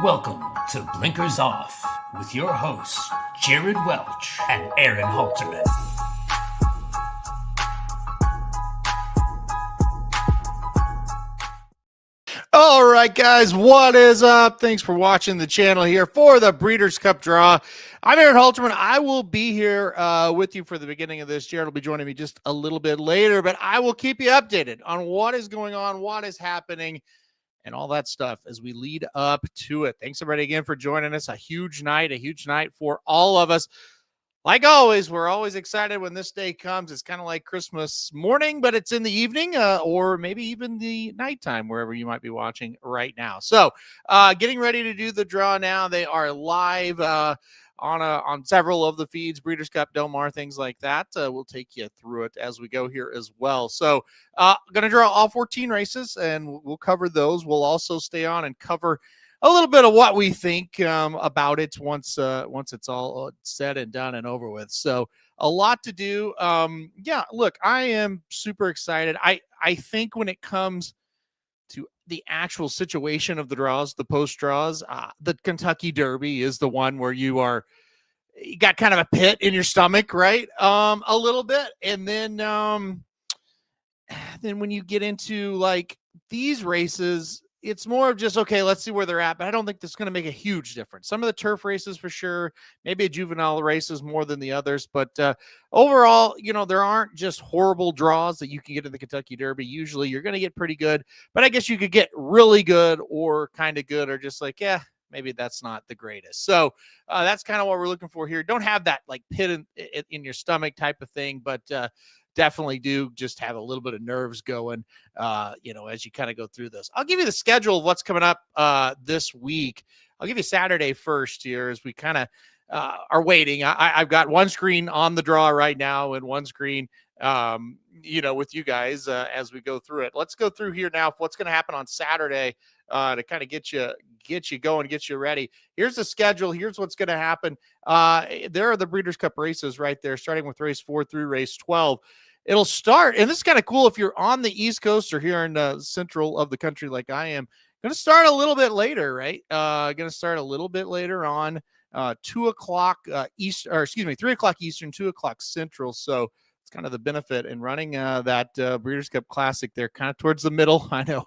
Welcome to Blinkers Off with your hosts, Jared Welch and Aaron Halterman. All right, guys, what is up? Thanks for watching the channel here for the Breeders' Cup Draw. I'm Aaron Halterman. I will be here with you for the beginning of this. Jared will be joining me just a little bit later, but I will keep you updated on what is going on, what is happening, and all that stuff as we lead up to it. Thanks, everybody, again, for joining us. A huge night for all of us. Like always, we're always excited when this day comes. It's kind of like Christmas morning, but it's in the evening or maybe even the nighttime, wherever you might be watching right now. So getting ready to do the draw now. They are live on several of the feeds, Breeders' Cup, Del Mar, things like that. We'll take you through it as we go here as well. So going to draw all 14 races, and we'll cover those. We'll also stay on and cover a little bit of what we think about it once it's all said and done and over with. So a lot to do. Yeah, look, I am super excited. I think when it comes to the actual situation of the draws, the post draws, the Kentucky Derby is the one where you got kind of a pit in your stomach, right? A little bit. And then when you get into like these races, it's more of just, okay, let's see where they're at. But I don't think this is going to make a huge difference. Some of the turf races for sure, maybe a juvenile races more than the others. But overall, there aren't just horrible draws that you can get in the Kentucky Derby. Usually you're going to get pretty good. But I guess you could get really good or kind of good or just like, yeah, maybe that's not the greatest. So that's kind of what we're looking for here. Don't have that like pit in your stomach type of thing, but definitely do just have a little bit of nerves going, as you kind of go through this. I'll give you the schedule of what's coming up this week. I'll give you Saturday first here as we kind of are waiting. I've got one screen on the draw right now and one screen, with you guys as we go through it. Let's go through here now. What's going to happen on Saturday to kind of get you going, get you ready. Here's the schedule. Here's what's going to happen. There are the Breeders' Cup races right there, starting with race 4 through race 12. It'll start, and this is kind of cool if you're on the East Coast or here in the central of the country like I am. Going to start a little bit later, right? Going to start a little bit later on, 2 o'clock East, or excuse me, 3 o'clock Eastern, 2 o'clock Central. So it's kind of the benefit in running that Breeders' Cup Classic there, kind of towards the middle. I know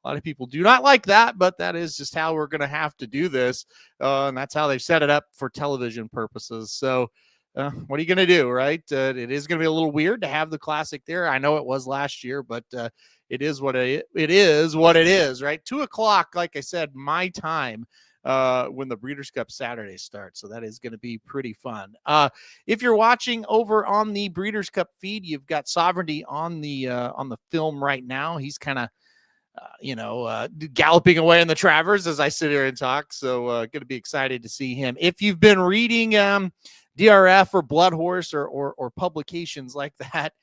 a lot of people do not like that, but that is just how we're going to have to do this. And that's how they've set it up for television purposes. So what are you going to do, right? It is going to be a little weird to have the Classic there. I know it was last year, but it is what it is, right? 2 o'clock, like I said, my time when the Breeders' Cup Saturday starts. So that is going to be pretty fun. If you're watching over on the Breeders' Cup feed, you've got Sovereignty on the film right now. He's kind of galloping away in the Travers as I sit here and talk. So going to be excited to see him. If you've been reading DRF or Blood Horse or publications like that,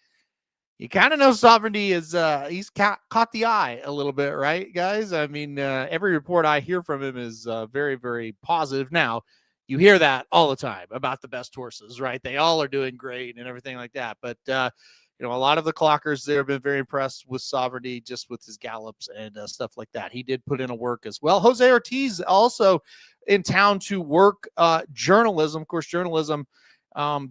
you kind of know Sovereignty is he's caught the eye a little bit, right, guys? I mean, every report I hear from him is very, very positive. Now, you hear that all the time about the best horses, right? They all are doing great and everything like that. But a lot of the clockers there have been very impressed with Sovereignty, just with his gallops and stuff like that. He did put in a work as well. Jose Ortiz also in town to work journalism. Of course, journalism,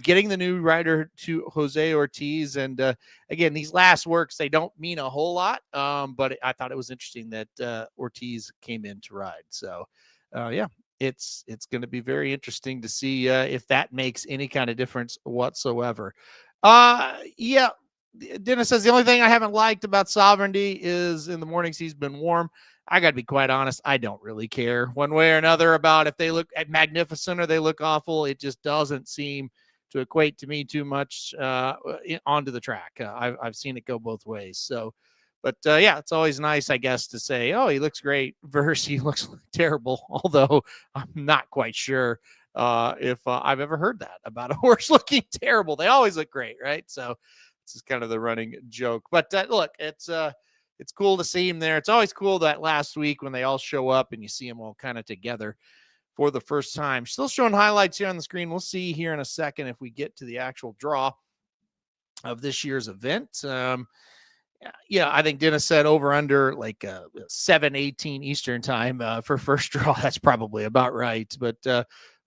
getting the new rider to Jose Ortiz. And again, these last works, they don't mean a whole lot, but I thought it was interesting that Ortiz came in to ride. So, yeah. It's going to be very interesting to see if that makes any kind of difference whatsoever. Yeah, Dennis says the only thing I haven't liked about Sovereignty is in the mornings he's been warm. I got to be quite honest. I don't really care one way or another about if they look magnificent or they look awful. It just doesn't seem to equate to me too much onto the track. I've seen it go both ways. So, but yeah, it's always nice, I guess, to say, oh, he looks great versus he looks terrible. Although I'm not quite sure if I've ever heard that about a horse looking terrible. They always look great, right? So this is kind of the running joke. But look, it's cool to see him there. It's always cool that last week when they all show up and you see them all kind of together for the first time. Still showing highlights here on the screen. We'll see here in a second if we get to the actual draw of this year's event. Yeah, I think Dennis said over under like 7:18 Eastern time for first draw. That's probably about right. But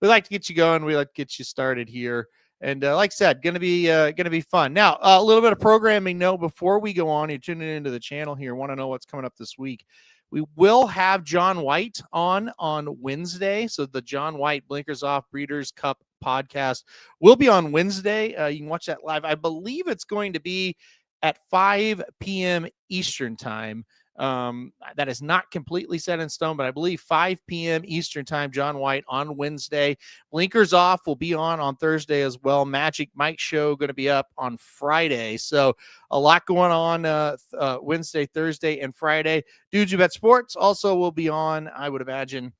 we like to get you going. We like to get you started here. And like I said, gonna be fun. Now, a little bit of programming note before we go on. You're tuning into the channel here. Want to know what's coming up this week? We will have John White on Wednesday. So the John White Blinkers Off Breeders' Cup podcast will be on Wednesday. You can watch that live. I believe it's going to be at 5 p.m. Eastern time. That is not completely set in stone, but I believe 5 p.m. Eastern time, John White on Wednesday. Blinkers Off will be on Thursday as well. Magic Mike show going to be up on Friday. So a lot going on Wednesday, Thursday, and Friday. Dudes Who Bet Sports also will be on, I would imagine,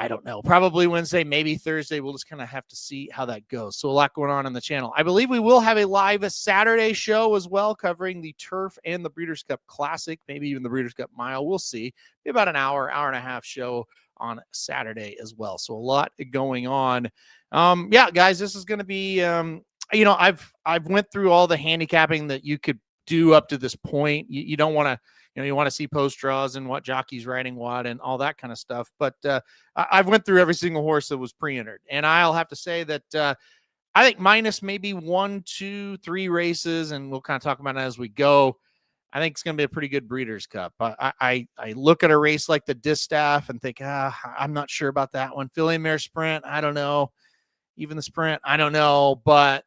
I don't know, probably Wednesday, maybe Thursday. We'll just kind of have to see how that goes. So a lot going on the channel. I believe we will have a live Saturday show as well, covering the Turf and the Breeders' Cup Classic, maybe even the Breeders' Cup Mile. We'll see. Maybe about an hour and a half show on Saturday as well. So a lot going on. Yeah, guys, this is going to be, I've went through all the handicapping that you could do up to this point. You don't want to, you want to see post draws and what jockey's riding what and all that kind of stuff. But I've went through every single horse that was pre-entered. And I'll have to say that I think minus maybe 1, 2, 3 races, and we'll kind of talk about it as we go, I think it's going to be a pretty good Breeders' Cup. I look at a race like the Distaff and think, I'm not sure about that one. Filly Mare Sprint, I don't know. Even the Sprint, I don't know. But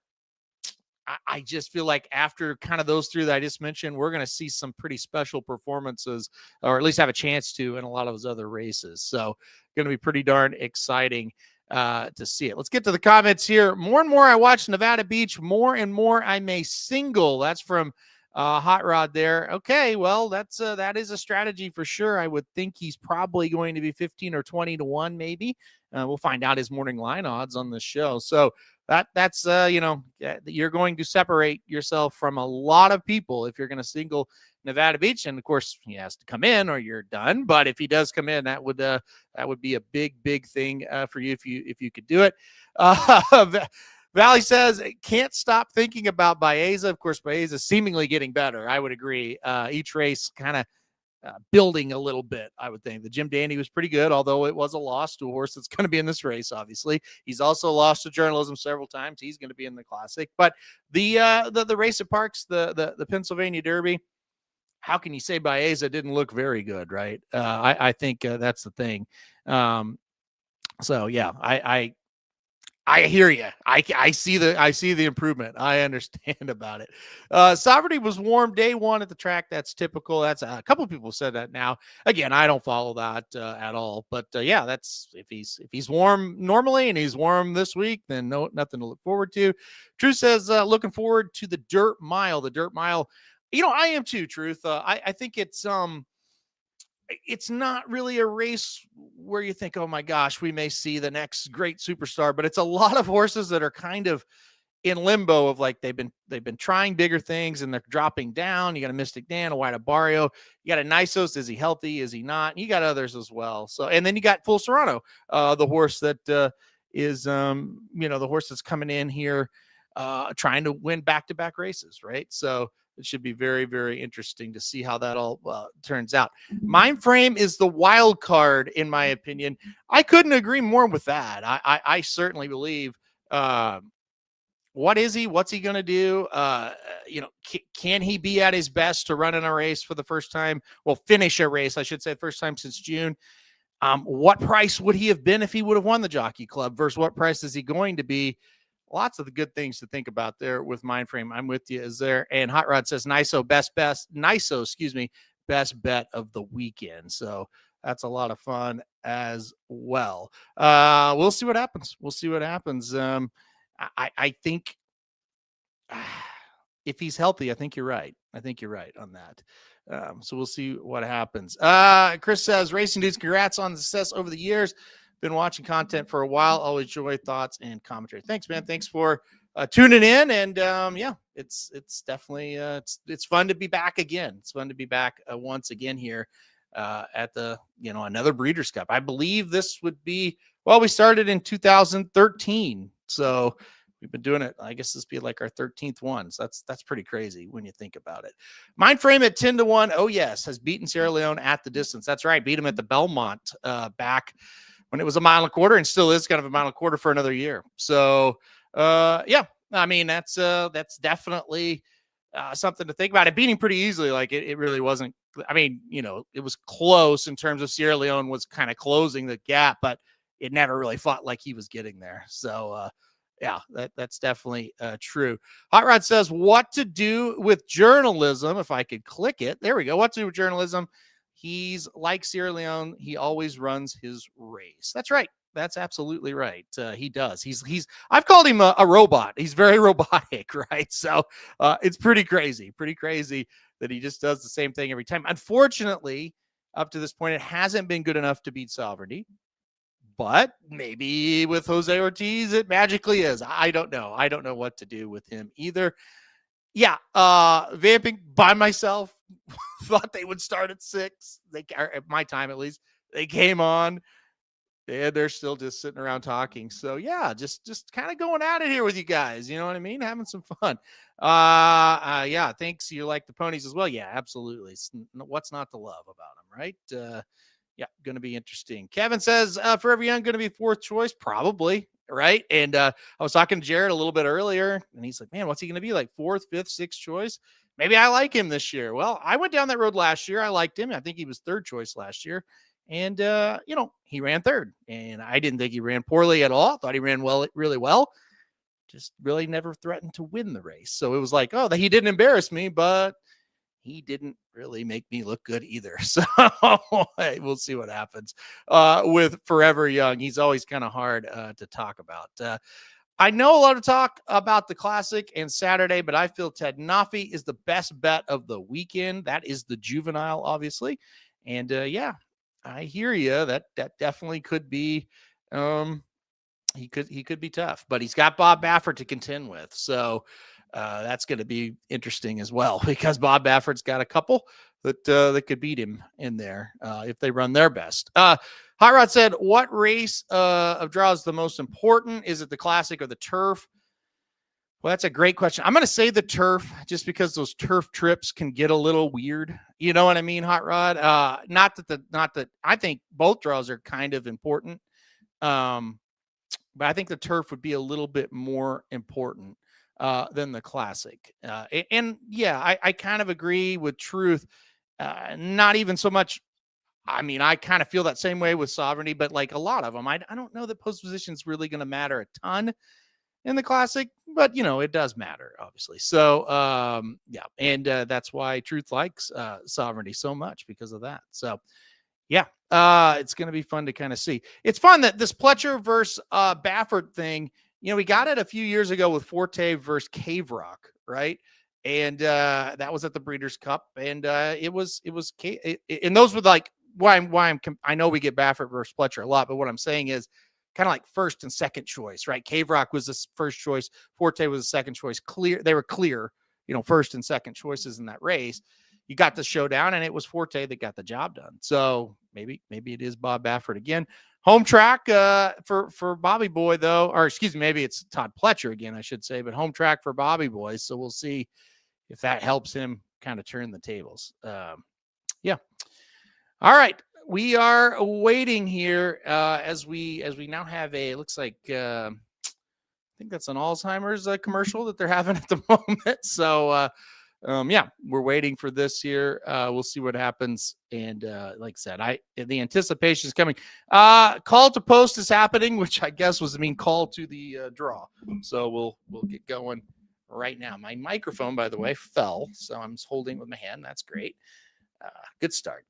I just feel like after kind of those three that I just mentioned, we're going to see some pretty special performances, or at least have a chance to, in a lot of those other races. So going to be pretty darn exciting to see it. Let's get to the comments here. More and more I watch Nevada Beach, more and more I may single. That's from Hot Rod there. Okay, well, that is a strategy for sure. I would think he's probably going to be 15 or 20 to 1, maybe. We'll find out his morning line odds on the show. So that's you're going to separate yourself from a lot of people if you're going to single Nevada Beach. And of course, he has to come in or you're done. But if he does come in, that would be a big thing for you if you could do it. Valley says, can't stop thinking about Baeza. Of course, Baeza is seemingly getting better. I would agree. Each race kind of building a little bit, I would think. The Jim Dandy was pretty good, although it was a loss to a horse that's going to be in this race, obviously. He's also lost to journalism several times. He's going to be in the Classic. But the race at Parks, the Pennsylvania Derby, how can you say Baeza didn't look very good, right? I think that's the thing. So, yeah, I hear you. I see the improvement. I understand about it. Sovereignty was warm day one at the track. That's typical. That's a couple of people said that now. Again, I don't follow that at all. But yeah, that's if he's warm normally and he's warm this week, then nothing to look forward to. Truth says looking forward to the Dirt Mile. The Dirt Mile. I am too. Truth. I think it's not really a race where you think, oh my gosh, we may see the next great superstar, but it's a lot of horses that are kind of in limbo of like, they've been trying bigger things and they're dropping down. You got a Mystic Dan, a White Barrio, you got a Nisos. Is he healthy? Is he not? You got others as well. So, and then you got Full Serrano, the horse that is the horse that's coming in here trying to win back-to-back races. Right. So, it should be very, very interesting to see how that all turns out. Mind Frame is the wild card, in my opinion. I couldn't agree more with that. I certainly believe. What is he? What's he going to do? Can he be at his best to run in a race for the first time? Well, finish a race, I should say, first time since June. What price would he have been if he would have won the Jockey Club versus what price is he going to be? Lots of the good things to think about there with Mind Frame. I'm with you. Is there? And Hot Rod says Niso best bet of the weekend. So that's a lot of fun as well. We'll see what happens. I think if he's healthy, I think you're right. On that. So we'll see what happens. Chris says, Racing Dudes, congrats on the success over the years. Been watching content for a while. Always enjoy thoughts and commentary. Thanks, man. Thanks for tuning in. And yeah, it's definitely it's fun to be back again. It's fun to be back once again here at the another Breeders' Cup. I believe this would be we started in 2013, so We've been doing it. I guess this be like our 13th one. So that's pretty crazy when you think about it. Mind frame at 10-1. Oh yes, has beaten Sierra Leone at the distance. That's right. Beat him at the Belmont back when it was a mile and a quarter, and still is kind of a mile and a quarter for another year. So yeah, I mean that's definitely something to think about. It beating pretty easily. Like it really wasn't. I mean, it was close in terms of Sierra Leone was kind of closing the gap, but it never really felt like he was getting there. So yeah, that's definitely true. Hot Rod says, what to do with journalism? If I could click it. There we go. What to do with journalism? He's like Sierra Leone. He always runs his race. That's right. That's absolutely right. He does. I've called him a robot. He's very robotic, right? So it's pretty crazy that he just does the same thing every time. Unfortunately, up to this point, it hasn't been good enough to beat Sovereignty. But maybe with Jose Ortiz, it magically is. I don't know. I don't know what to do with him either. Yeah, vamping by myself. Thought they would start at 6. At my time, at least. They came on, and they're still just sitting around talking. So yeah, just kind of going at it here with you guys. You know what I mean? Having some fun. Yeah. Thanks. You like the ponies as well? Yeah, absolutely. What's not to love about them, right? Yeah, going to be interesting. Kevin says, Forever Young going to be 4th choice? Probably, right? And I was talking to Jared a little bit earlier, and he's like, man, what's he going to be, like 4th, 5th, 6th choice? Maybe I like him this year. Well, I went down that road last year. I liked him. I think he was 3rd choice last year. And, he ran 3rd. And I didn't think he ran poorly at all. Thought he ran really well. Just really never threatened to win the race. So it was like, oh, he didn't embarrass me, but he didn't really make me look good either. So hey, we'll see what happens with Forever Young. He's always kind of hard to talk about. I know a lot of talk about the Classic and Saturday, but I feel Ted Nafi is the best bet of the weekend. That is the Juvenile, obviously. And yeah, I hear you. That definitely could be he could be tough, but he's got Bob Baffert to contend with. So that's going to be interesting as well, because Bob Baffert's got a couple that could beat him in there if they run their best. Hot Rod said, what race of draw is the most important? Is it the Classic or the Turf? Well, that's a great question. I'm going to say the Turf, just because those turf trips can get a little weird. You know what I mean, Hot Rod? Not that I think both draws are kind of important. But I think the Turf would be a little bit more important than the Classic. And yeah, I kind of agree with Truth. Not even so much. I mean, I kind of feel that same way with Sovereignty, but like a lot of them, I don't know that post position is really going to matter a ton in the Classic, but it does matter, obviously. So yeah, and that's why Truth likes Sovereignty so much, because of that. So yeah, it's going to be fun to kind of see. It's fun that this Pletcher versus Baffert thing, we got it a few years ago with Forte versus Cave Rock, right? And that was at the Breeders' Cup, and it was and those were like I know we get Baffert versus Pletcher a lot, but what I'm saying is kind of like first and second choice, right? Cave Rock was the first choice, Forte was the second choice. They were clear, first and second choices in that race. You got the showdown, and it was Forte that got the job done. So maybe it is Bob Baffert again. Home track for Bobby Boy, though, or excuse me, maybe it's Todd Pletcher again, I should say, but home track for Bobby Boy. So we'll see if that helps him kind of turn the tables. Yeah. All right. We are waiting here as we now have looks like I think that's an Alzheimer's commercial that they're having at the moment. So yeah, we're waiting for this here. We'll see what happens. And like I said, the anticipation is coming. Call to post is happening, which I guess call to the draw. So we'll get going right now. My microphone, by the way, fell, so I'm holding it with my hand. That's great. Good start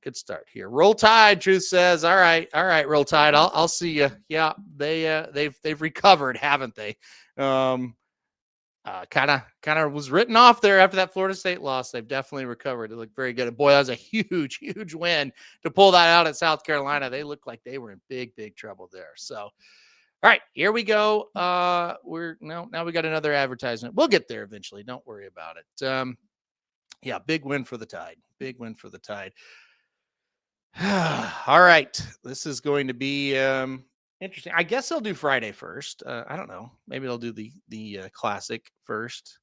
here. Roll Tide, Truth says, all right, Roll Tide. I'll see you. Yeah, they've recovered, haven't they? Kind of was written off there after that Florida State loss. They've definitely recovered. They look very good. And boy, that was a huge win to pull that out at South Carolina. They looked like they were in big trouble there. So, all right, here we go. Now we got another advertisement. We'll get there eventually. Don't worry about it. Yeah, big win for the Tide. All right, this is going to be Interesting. I guess they'll do Friday first. I don't know. Maybe they'll do the classic first.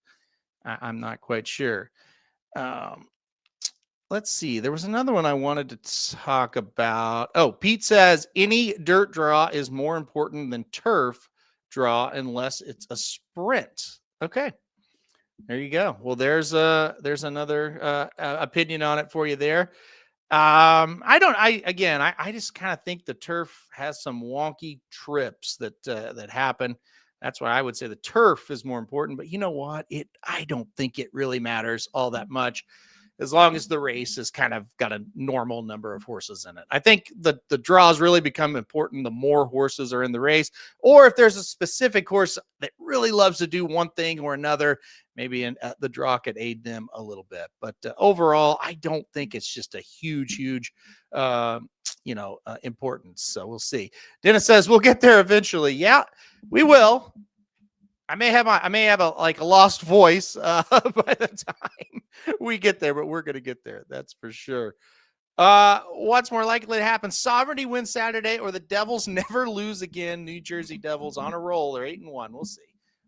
I'm not quite sure. Um, let's see. There was another one I wanted to talk about. Oh, Pete says any dirt draw is more important than turf draw unless it's a sprint. Okay. There you go. Well, there's another opinion on it for you there. I just kind of think the turf has some wonky trips that happen. That's why I would say the turf is more important. But you know what? I don't think it really matters all that much as long as the race has kind of got a normal number of horses in it. I think the draws really become important the more horses are in the race, or if there's a specific horse that really loves to do one thing or another, maybe the draw could aid them a little bit. But overall, I don't think it's just a huge importance. So we'll see. Dennis says we'll get there eventually. Yeah, we will. I may have a lost voice by the time we get there, but we're going to get there. That's for sure. What's more likely to happen? Sovereignty wins Saturday, or the Devils never lose again. New Jersey Devils on a roll. They're 8-1. We'll see.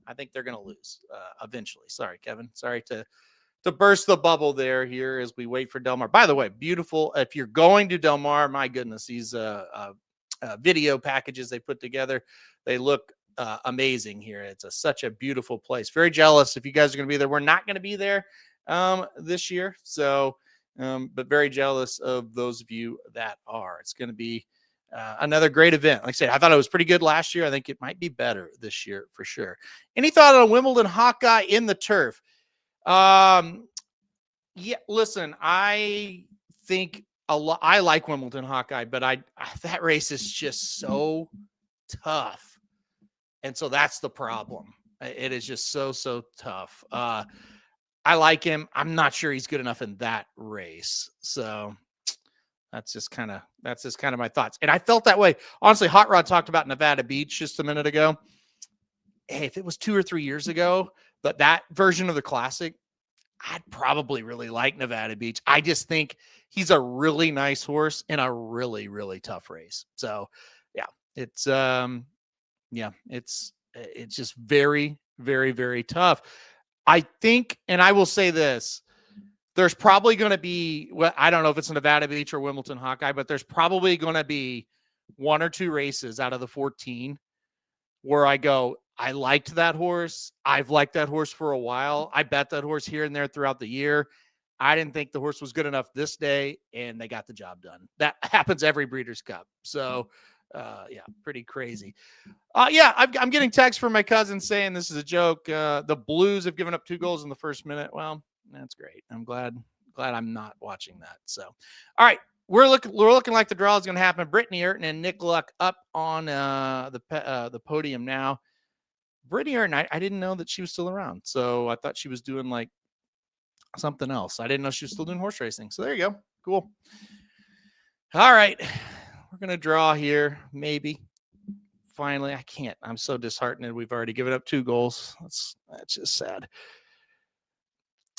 I think they're going to lose eventually. Sorry, Kevin. Sorry to burst the bubble here as we wait for Del Mar. By the way, beautiful. If you're going to Del Mar, my goodness, these video packages they put together, they look amazing here. It's such a beautiful place. Very jealous if you guys are going to be there. We're not going to be there this year, so but very jealous of those of you that are. It's going to be another great event. Like I said, I thought it was pretty good last year. I think it might be better this year for sure. Any thought on Wimbledon Hawkeye in the turf? Yeah, listen, I think I like Wimbledon Hawkeye, but that race is just so tough. And so that's the problem. It is just so tough. I like him. I'm not sure he's good enough in that race. So that's just kind of my thoughts. And I felt that way. Honestly, Hot Rod talked about Nevada Beach just a minute ago. Hey, if it was 2 or 3 years ago, but that version of the classic, I'd probably really like Nevada Beach. I just think he's a really nice horse in a really tough race. So yeah, it's it's just very tough. I think, and I will say this, there's probably going to be, well, I don't know if it's Nevada Beach or Wimbledon Hawkeye, but there's probably going to be 1 or 2 races out of the 14 where I go, I liked that horse. I've liked that horse for a while. I bet that horse here and there throughout the year. I didn't think the horse was good enough this day, and they got the job done. That happens every Breeders' Cup. So, yeah, pretty crazy. I'm getting texts from my cousin saying this is a joke. The Blues have given up 2 goals in the first minute. Well, that's great. I'm glad I'm not watching that. So, all right, we're looking like the draw is going to happen. Brittany Ayrton and Nick Luck up on the podium now. Brittany Ayrton, I didn't know that she was still around, so I thought she was doing like something else. I didn't know she was still doing horse racing. So there you go. Cool. All right, we're gonna draw here. Maybe finally, I can't. I'm so disheartened. We've already given up 2 goals. That's just sad.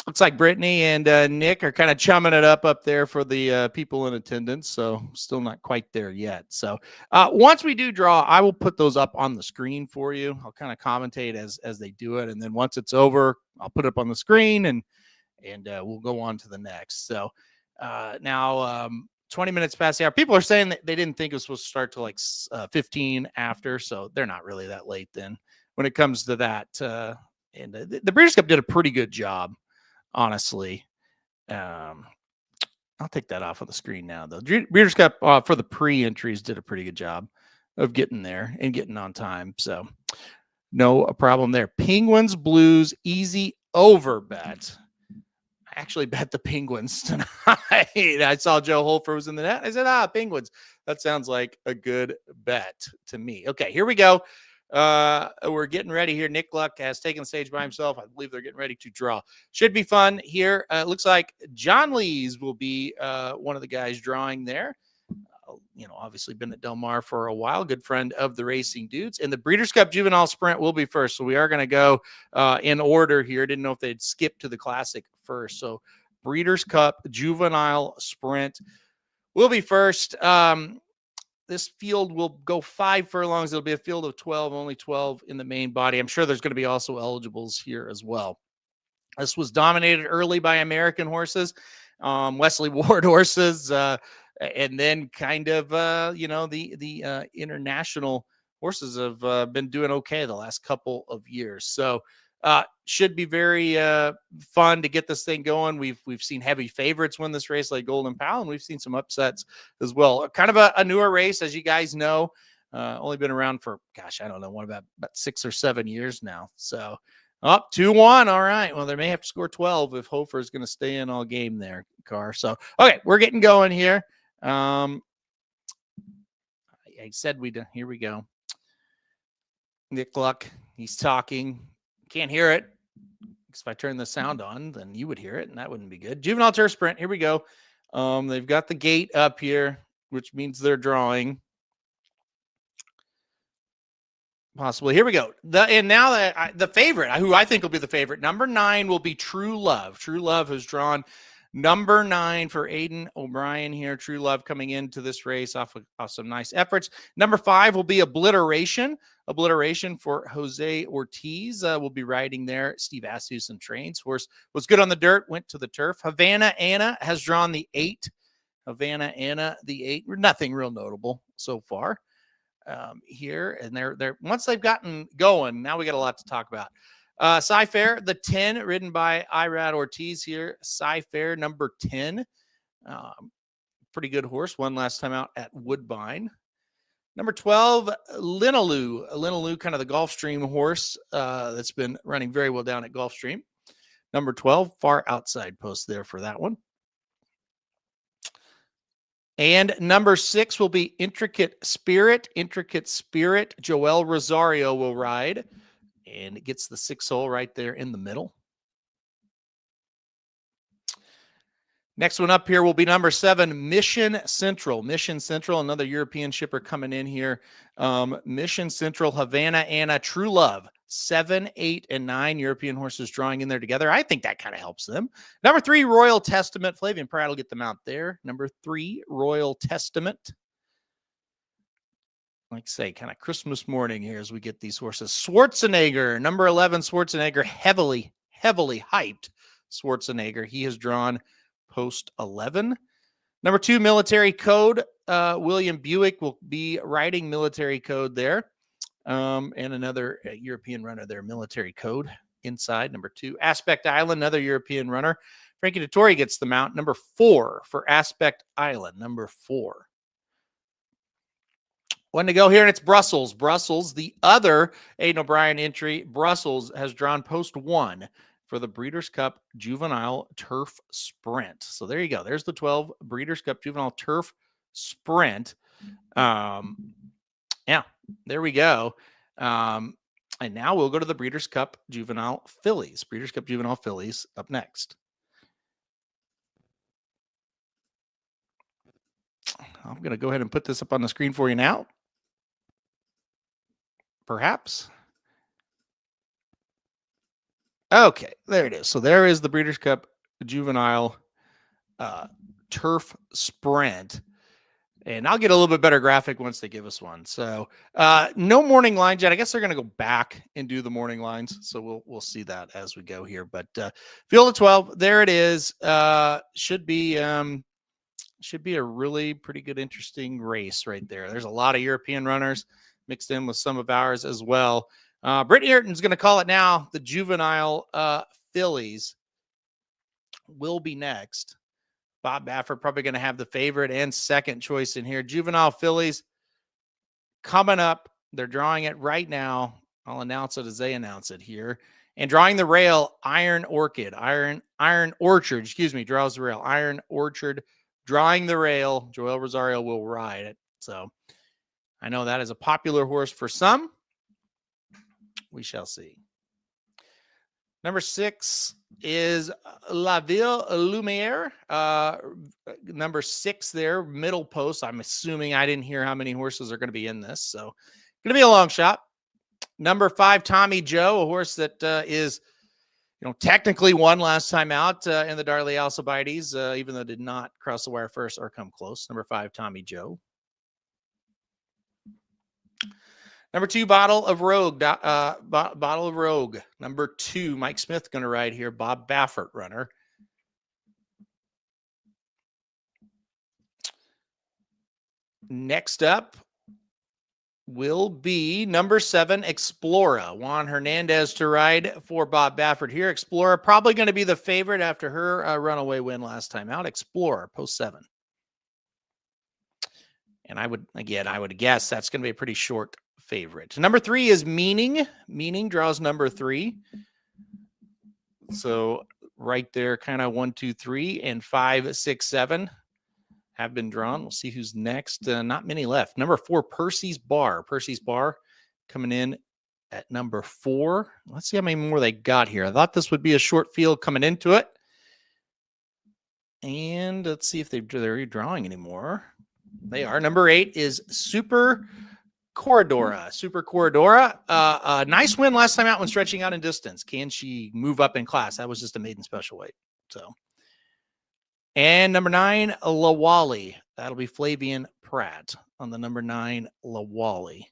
Looks like Brittany and Nick are kind of chumming it up there for the people in attendance. So still not quite there yet. So once we do draw, I will put those up on the screen for you. I'll kind of commentate as they do it. And then once it's over, I'll put it up on the screen and we'll go on to the next. So now 20 minutes past the hour. People are saying that they didn't think it was supposed to start till like 15 after. So they're not really that late then when it comes to that. And the Breeders' Cup did a pretty good job. Honestly, I'll take that off of the screen now, though. Breeders' Cup for the pre-entries did a pretty good job of getting there and getting on time. So no problem there. Penguins, Blues, easy over bet. I actually bet the Penguins tonight. I saw Joe Holfer was in the net. I said, Penguins. That sounds like a good bet to me. Okay, here we go. We're getting ready here. Nick Luck has taken the stage by himself. I believe they're getting ready to draw. Should be fun here. It looks like John Lees will be one of the guys drawing there. Obviously been at Del Mar for a while. Good friend of the Racing Dudes. And the Breeders' Cup Juvenile Sprint will be first. So we are going to go in order here. Didn't know if they'd skip to the Classic first. So Breeders' Cup Juvenile Sprint will be first. this field will go 5 furlongs. It'll be a field of 12, only 12 in the main body. I'm sure there's going to be also eligibles here as well. This was dominated early by American horses, Wesley Ward horses, and then kind of, the international horses have been doing okay the last couple of years. So should be very fun to get this thing going. We've seen heavy favorites win this race like Golden Pal, and we've seen some upsets as well. Kind of a newer race, as you guys know. Only been around for, I don't know, about 6 or 7 years now. So up 2-1. All right. Well, they may have to score 12 if Hofer is going to stay in all game there, Carr. So, okay, we're getting going here. I said here we go. Nick Luck, he's talking. Can't hear it. Because if I turn the sound on, then you would hear it, and that wouldn't be good. Juvenile Turf Sprint. Here we go. They've got the gate up here, which means they're drawing. Possibly. Here we go. The favorite, who I think will be the favorite, number 9 will be True Love. True Love has drawn number 9 for Aiden O'Brien here. True Love coming into this race off some nice efforts. Number 5 will be Obliteration. Obliteration for Jose Ortiz will be riding there. Steve Asmussen trains. Horse was good on the dirt, went to the turf. Havana Anna has drawn the 8. Havana Anna, the 8. Nothing real notable so far. Here, and they're once they've gotten going, now we got a lot to talk about. Cy-Fair, the 10, ridden by Irad Ortiz here. Cy-Fair, number 10. Pretty good horse. Won last time out at Woodbine. Number 12, Linaloo. Linaloo, kind of the Gulfstream horse that's been running very well down at Gulfstream. Number 12, far outside post there for that one. And number 6 will be Intricate Spirit. Intricate Spirit. Joel Rosario will ride. And it gets the 6 hole right there in the middle. Next one up here will be number 7, Mission Central. Mission Central, another European shipper coming in here. Mission Central, Havana Anna, True Love. 7, 8, and 9 European horses drawing in there together. I think that kind of helps them. Number 3, Royal Testament. Flavian Pratt will get them out there. Number 3, Royal Testament. Like I say, kind of Christmas morning here as we get these horses. Schwarzenegger, number 11, Schwarzenegger, heavily hyped Schwarzenegger. He has drawn post 11. Number 2, Military Code. William Buick will be riding Military Code there. And another European runner there, Military Code inside. Number 2, Aspect Island, another European runner. Frankie Dettori gets the mount. Number 4 for Aspect Island. Number 4. One to go here, and it's Brussels. Brussels, the other Aiden O'Brien entry. Brussels has drawn post 1 for the Breeders' Cup Juvenile Turf Sprint. So there you go. There's the 12 Breeders' Cup Juvenile Turf Sprint. Yeah, there we go. And now we'll go to the Breeders' Cup Juvenile Fillies. Breeders' Cup Juvenile Fillies up next. I'm going to go ahead and put this up on the screen for you now. Perhaps. Okay, there it is. So there is the Breeders' Cup Juvenile Turf Sprint. And I'll get a little bit better graphic once they give us one. So no morning lines yet. I guess they're going to go back and do the morning lines. So we'll see that as we go here. But field of 12, there it is. Should be a really pretty good, interesting race right there. There's a lot of European runners mixed in with some of ours as well. Brittany Ayrton's going to call it now. The Juvenile Fillies will be next. Bob Baffert probably going to have the favorite and second choice in here. Juvenile Fillies coming up. They're drawing it right now. I'll announce it as they announce it here. And drawing the rail, Iron Orchard, draws the rail. Iron Orchard drawing the rail. Joel Rosario will ride it. So I know that is a popular horse for some. We shall see. Number 6 is La Ville Lumiere. Number 6 there, middle post. I'm assuming I didn't hear how many horses are going to be in this. So going to be a long shot. Number 5, Tommy Joe, a horse that is, technically won last time out in the Darley Alcibiades, even though did not cross the wire first or come close. Number 5, Tommy Joe. Number 2, Bottle of Rogue. Bottle of Rogue. Number 2, Mike Smith going to ride here. Bob Baffert runner. Next up will be number 7, Explora. Juan Hernandez to ride for Bob Baffert here. Explora probably going to be the favorite after her runaway win last time out. Explora, post 7. And I would guess that's going to be a pretty short favorite. Number 3 is Meaning. Meaning draws number 3. So right there, kind of 1, 2, 3, and 5, 6, 7 have been drawn. We'll see who's next. Not many left. Number 4, Percy's Bar. Percy's Bar coming in at number 4. Let's see how many more they got here. I thought this would be a short field coming into it. And let's see if they're drawing anymore. They are. Number 8 is Super Corridora. Super Corridora. A nice win last time out when stretching out in distance. Can she move up in class? That was just a maiden special weight. So, and number 9, Lawali. That'll be Flavian Pratt on the number 9, Lawali.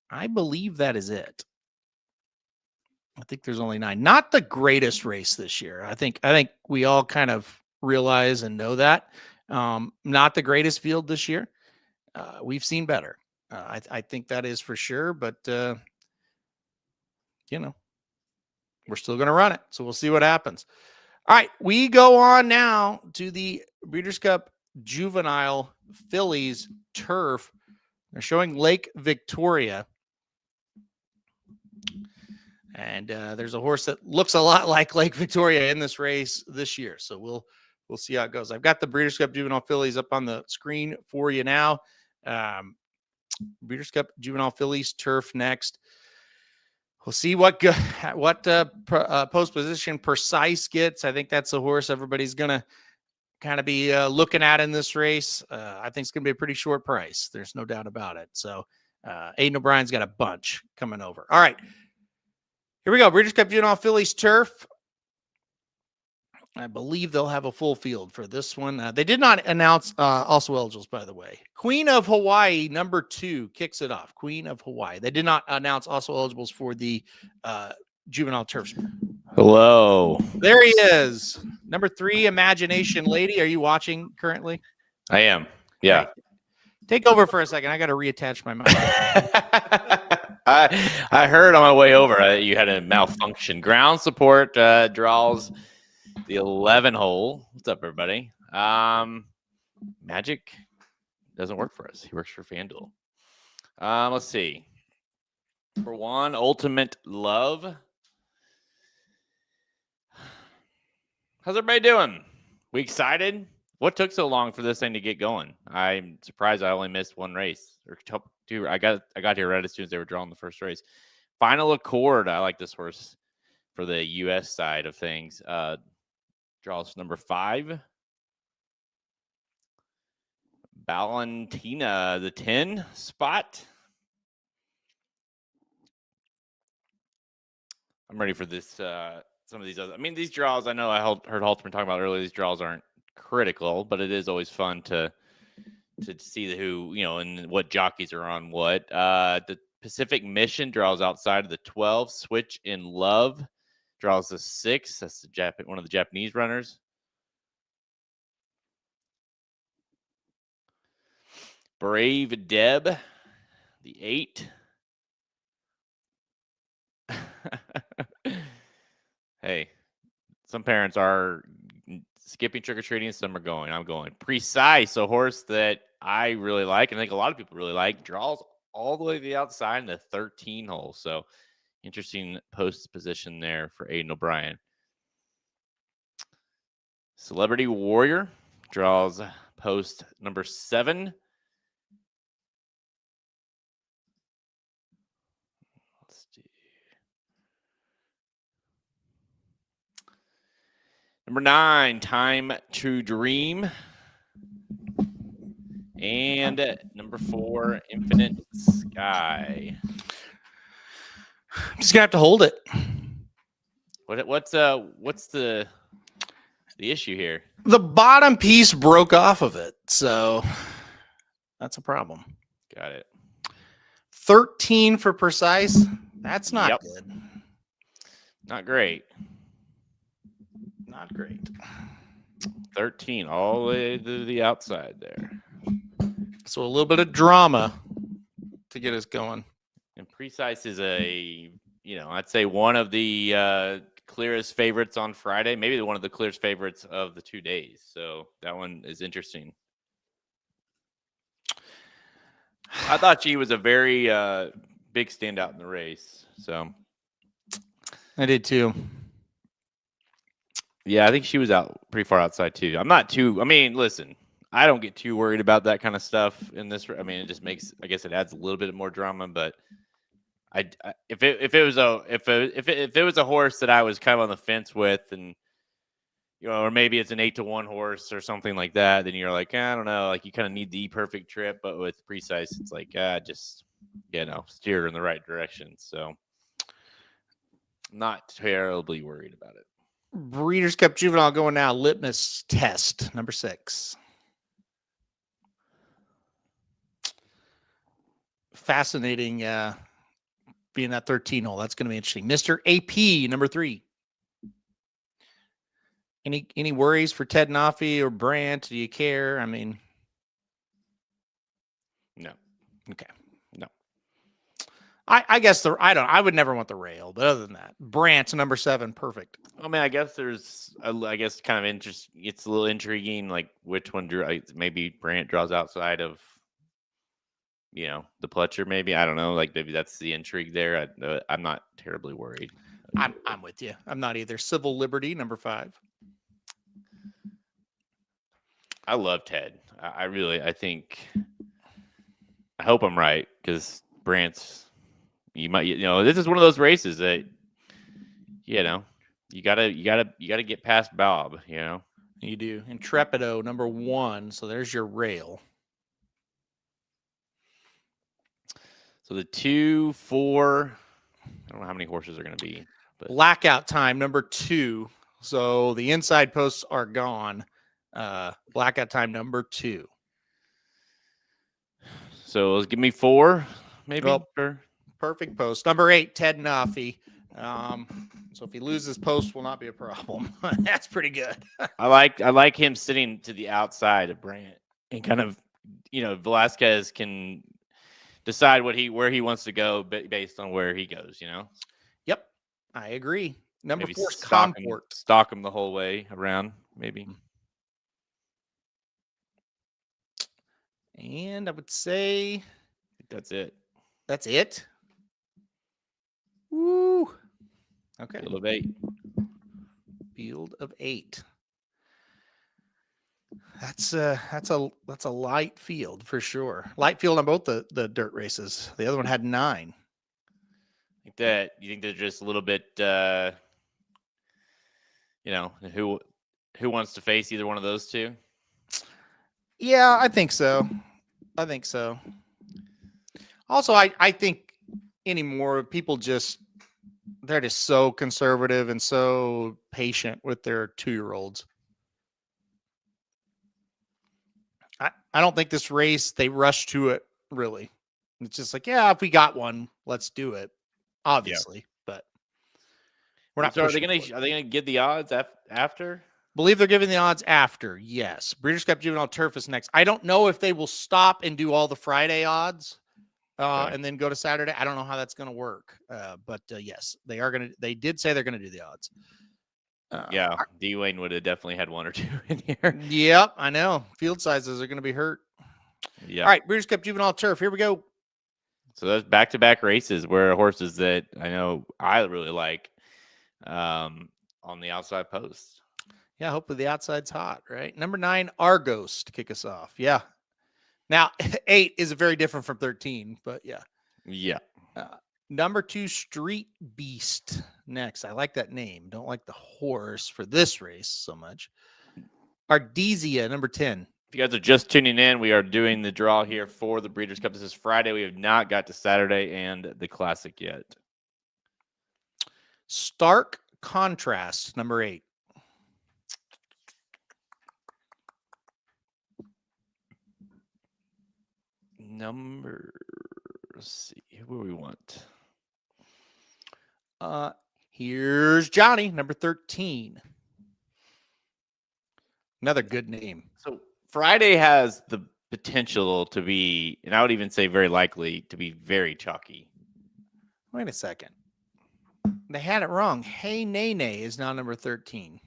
I believe that is it. I think there's only 9. Not the greatest race this year. I think we all kind of realize and know that. Not the greatest field this year. We've seen better. I think that is for sure, but we're still going to run it. So we'll see what happens. All right, we go on now to the Breeders' Cup Juvenile Fillies Turf. They're showing Lake Victoria. And there's a horse that looks a lot like Lake Victoria in this race this year. So we'll see how it goes. I've got the Breeders' Cup Juvenile Fillies up on the screen for you now. Breeders' Cup Juvenile Fillies Turf next. We'll see what post position Precise gets. I think that's a horse everybody's going to kind of be looking at in this race. I think it's going to be a pretty short price. There's no doubt about it. So Aiden O'Brien's got a bunch coming over. All right. Here we go. Breeders' Cup Juvenile Fillies Turf. I believe they'll have a full field for this one. They did not announce also eligibles, by the way. Queen of Hawaii, number 2, kicks it off. Queen of Hawaii. They did not announce also eligibles for the Juvenile Turfs. Hello. There he is. Number 3, Imagination Lady. Are you watching currently? I am. Yeah. Right. Take over for a second. I got to reattach my mic. I heard on my way over you had a malfunction. Ground support draws the 11 hole. What's up, everybody? Magic doesn't work for us. He works for FanDuel. Let's see. For one, Ultimate Love. How's everybody doing? We excited? What took so long for this thing to get going? I'm surprised I only missed one race or two. I got here right as soon as they were drawing the first race. Final Accord. I like this horse for the U.S. side of things. Draws number 5. Valentina, the 10 spot. I'm ready for this. Some of these other. I mean, these draws. I know I heard Halterman talking about earlier. These draws aren't critical, but it is always fun to see who and what jockeys are on what. The Pacific Mission draws outside of the 12. Switch in Love draws the 6. That's one of the Japanese runners. Brave Deb, the 8. Hey, some parents are skipping trick-or-treating, some are going. I'm going. Precise, a horse that I really like, and I think a lot of people really like, draws all the way to the outside in the 13 hole. So interesting post position there for Aiden O'Brien. Celebrity Warrior draws post number 7. Number 9, Time to Dream. And number 4, Infinite Sky. I'm just gonna have to hold it. What's the issue here? The bottom piece broke off of it, so that's a problem. Got it. 13 for precise. That's not Yep. good. Not great. Not great. 13 all the way to the outside there. So a little bit of drama to get us going. And precise is I'd say one of the clearest favorites on Friday, maybe one of the clearest favorites of the 2 days. So that one is interesting. I thought she was a very big standout in the race. So I did too. yeah, I think she was out pretty far outside too. Listen, I don't get too worried about that kind of stuff in this. I mean, it just makes, I guess it adds a little bit more drama, but if it was a horse that I was kind of on the fence with, and or maybe it's an 8-1 horse or something like that, then you're like, I don't know, like you kind of need the perfect trip. But with precise, it's like just steer in the right direction. So not terribly worried about it. Breeders' Cup Juvenile going now. Litmus test number 6. Fascinating. Being that 13 hole, that's going to be interesting. Mr. AP number 3. Any worries for Ted Nafi or Brandt? Do you care? I mean, No. Okay. No. I guess I would never want the rail, but other than that, Brandt number 7, perfect. I mean, I guess there's, I guess, kind of interest. It's a little intriguing, like which one maybe Brandt draws outside of, the Pletcher. Maybe, I don't know. Like maybe that's the intrigue there. I'm not terribly worried. I'm with you. I'm not either. Civil Liberty number 5. I love Ted. I hope I'm right, because Brandt's. This is one of those races that, you gotta get past Bob. You do. Intrepido number 1. So there's your rail. So the 2, 4. I don't know how many horses are going to be. But Blackout time number 2. So the inside posts are gone. Blackout time number 2. So let's give me 4, maybe. Well, perfect post. Number 8, Ted Nafi. So if he loses post, will not be a problem. That's pretty good. I like him sitting to the outside of Brandt, and kind of, Velasquez can decide where he wants to go based on where he goes. Yep, I agree. Number Maybe 4 is Comport. Stalk him the whole way around, maybe. And I would say That's it. That's it. Woo. Okay. Field of 8. Field of 8. That's a light field for sure. Light field on both the dirt races. The other one had 9. You think they're just a little bit, who wants to face either one of those two? Yeah, I think so. Also, I think anymore people they're just so conservative and so patient with their 2-year-olds. I don't think this race, they rush to it, really. It's just like, yeah, if we got one, let's do it. Obviously, but we're not. So are they gonna give the odds after? Believe they're giving the odds after. Yes, Breeders' Cup Juvenile Turf is next. I don't know if they will stop and do all the Friday odds, and then go to Saturday. I don't know how that's going to work. But yes, they are going to. They did say they're going to do the odds. Yeah, D-Wayne would have definitely had 1 or 2 in here. Yep, I know. Field sizes are going to be hurt. Yeah. All right, Breeders' Cup Juvenile Turf. Here we go. So those back-to-back races where horses that I know I really like on the outside post. Yeah, hopefully the outside's hot, right? Number 9, Argos to kick us off. Yeah. Now, 8 is very different from 13, but yeah. Yeah. Number 2, Street Beast next. I like that name. Don't like the horse for this race so much. Ardizia, number 10. If you guys are just tuning in, we are doing the draw here for the Breeders' Cup. This is Friday. We have not got to Saturday and the Classic yet. Stark Contrast, number 8. Number Let's see. Who do we want? Here's Johnny, number 13. Another good name. So Friday has the potential to be, and I would even say very likely to be very chalky. Wait a second. They had it wrong. Hey Nene is now number 13.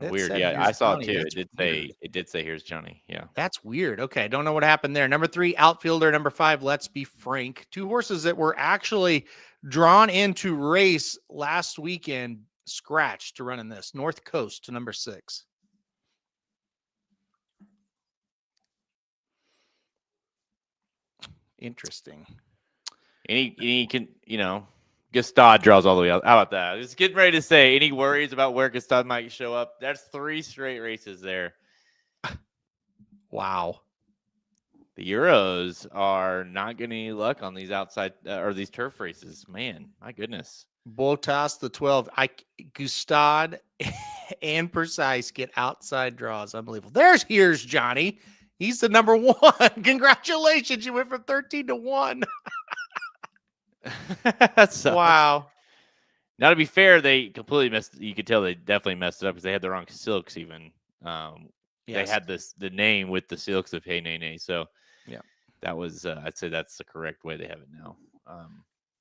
Weird. Yeah, I saw it too. It did say here's Johnny. Yeah. That's weird. Okay. Don't know what happened there. Number 3, outfielder. Number 5, Let's Be Frank. 2 horses that were actually drawn into race last weekend, scratched to run in this. North Coast to number 6. Interesting. Any can, Gustad draws all the way out. How about that? Just getting ready to say, any worries about where Gustad might show up? That's 3 straight races there. Wow. The Euros are not getting any luck on these outside or these turf races. Man, my goodness. Botas, the 12. Gustad and Precise get outside draws. Unbelievable. Here's Johnny. He's the number 1. Congratulations. You went from 13 to 1. Wow. Now, to be fair, they completely messed. You could tell they definitely messed it up because they had the wrong silks. Even they had the name with the silks of Hey Nene. So yeah, that was. I'd say that's the correct way they have it now.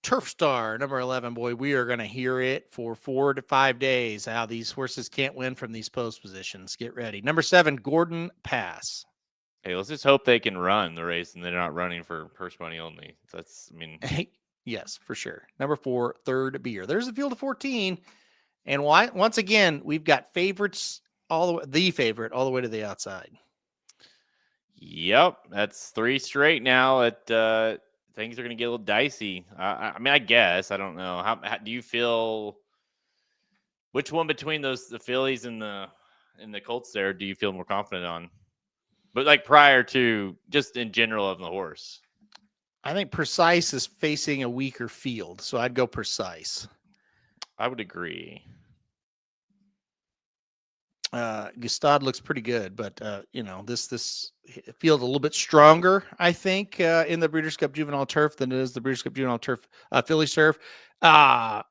Turf Star number 11. Boy, we are going to hear it for 4 to 5 days. How these horses can't win from these post positions. Get ready. Number 7, Gordon Pass. Hey, let's just hope they can run the race and they're not running for purse money only. Yes, for sure. Number 4, Third Beer. There's a field of 14. And once again, we've got favorites the favorite all the way to the outside. Yep. That's 3 straight now. Things are going to get a little dicey. I guess. I don't know. How do you feel? Which one between the fillies and the Colts there do you feel more confident on? But like prior to just in general of the horse. I think Precise is facing a weaker field, so I'd go Precise. I would agree. Gustad looks pretty good, but this field a little bit stronger, I think, in the Breeders' Cup Juvenile Turf than it is the Breeders' Cup Juvenile Turf Fillies Turf. Yeah,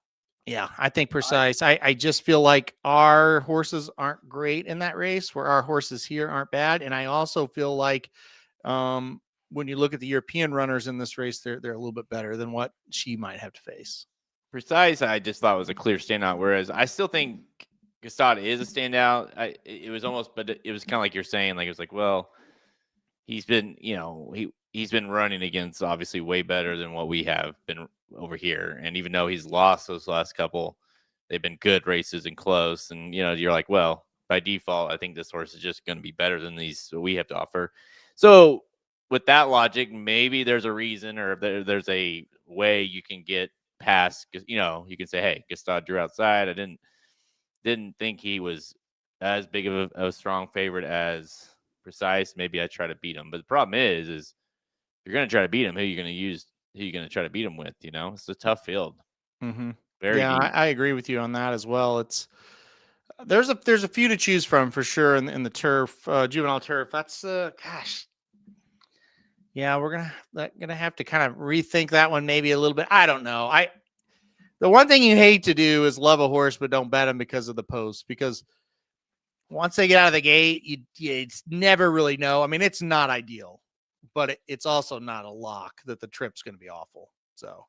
I think Precise. I just feel like our horses aren't great in that race, where our horses here aren't bad, and I also feel like when you look at the European runners in this race, they're a little bit better than what she might have to face. Precise, I just thought was a clear standout, whereas I still think Gustad is a standout. It was almost, but it was kind of like you're saying, like it was like, well, he's been, he's been running against obviously way better than what we have been over here, and even though he's lost those last couple, they've been good races and close, and you're like, well, by default, I think this horse is just going to be better than these we have to offer. So with that logic, maybe there's a reason, or there's a way you can get past. You can say, hey, Gustad drew outside. I didn't think he was as big of a strong favorite as Precise. Maybe I try to beat him, but the problem is if you're going to try to beat him, who are you going to use? Who are you going to try to beat him with? It's a tough field. Mm-hmm. Very deep. I agree with you on that as well. There's a few to choose from for sure in the turf, juvenile turf. That's yeah, we're gonna have to kind of rethink that one maybe a little bit. I don't know. The one thing you hate to do is love a horse but don't bet him because of the post, because once they get out of the gate, you never really know. I mean, it's not ideal, but it's also not a lock that the trip's going to be awful. So,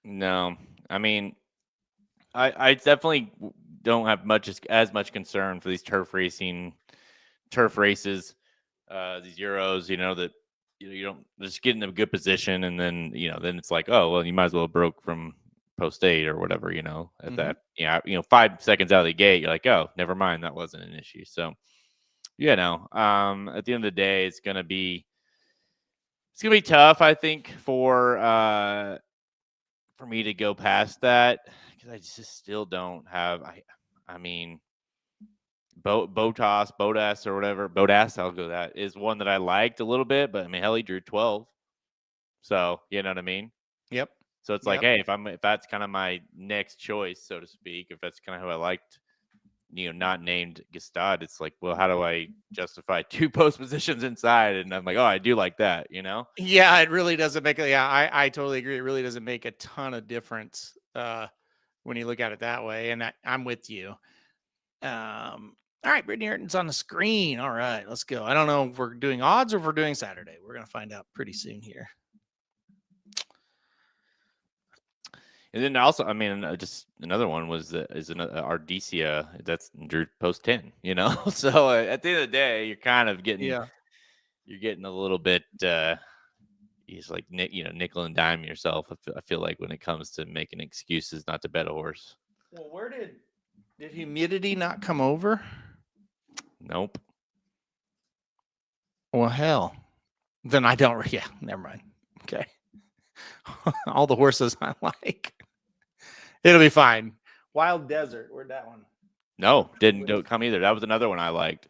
no, I mean, I definitely don't have as much concern for these turf races, these Euros. That you don't just get in a good position, and then then it's like, oh well, you might as well have broke from post 8 or whatever, at that, 5 seconds out of the gate, you're like, oh, never mind, that wasn't an issue. So, at the end of the day, it's gonna be tough, I think, for me to go past that, because I just still don't have. I mean, Botas or whatever, I'll go. That is one that I liked a little bit, but I mean, hell, he drew 12. So you know what I mean? Yep. So it's like, hey, if that's kind of my next choice, so to speak, if that's kind of who I liked not named Gestad, it's like, well, how do I justify 2 post positions inside? And I'm like, oh, I do like that, Yeah, it really doesn't make a, yeah, I totally agree. It really doesn't make a ton of difference when you look at it that way. And I'm with you. All right, Brittany Ayrton's on the screen. All right, let's go. I don't know if we're doing odds or if we're doing Saturday. We're going to find out pretty soon here. And then also, I mean, just another one is Ardesia. That's Drew post 10, So at the end of the day, you're kind of getting, you're getting a little bit, he's like, nickel and dime yourself. I feel like when it comes to making excuses not to bet a horse. Well, where did humidity not come over? Nope. Well, hell, then I don't. Yeah, never mind. Okay. All the horses I like. It'll be fine. Wild Desert. Where'd that one? No, don't come either. That was another one I liked.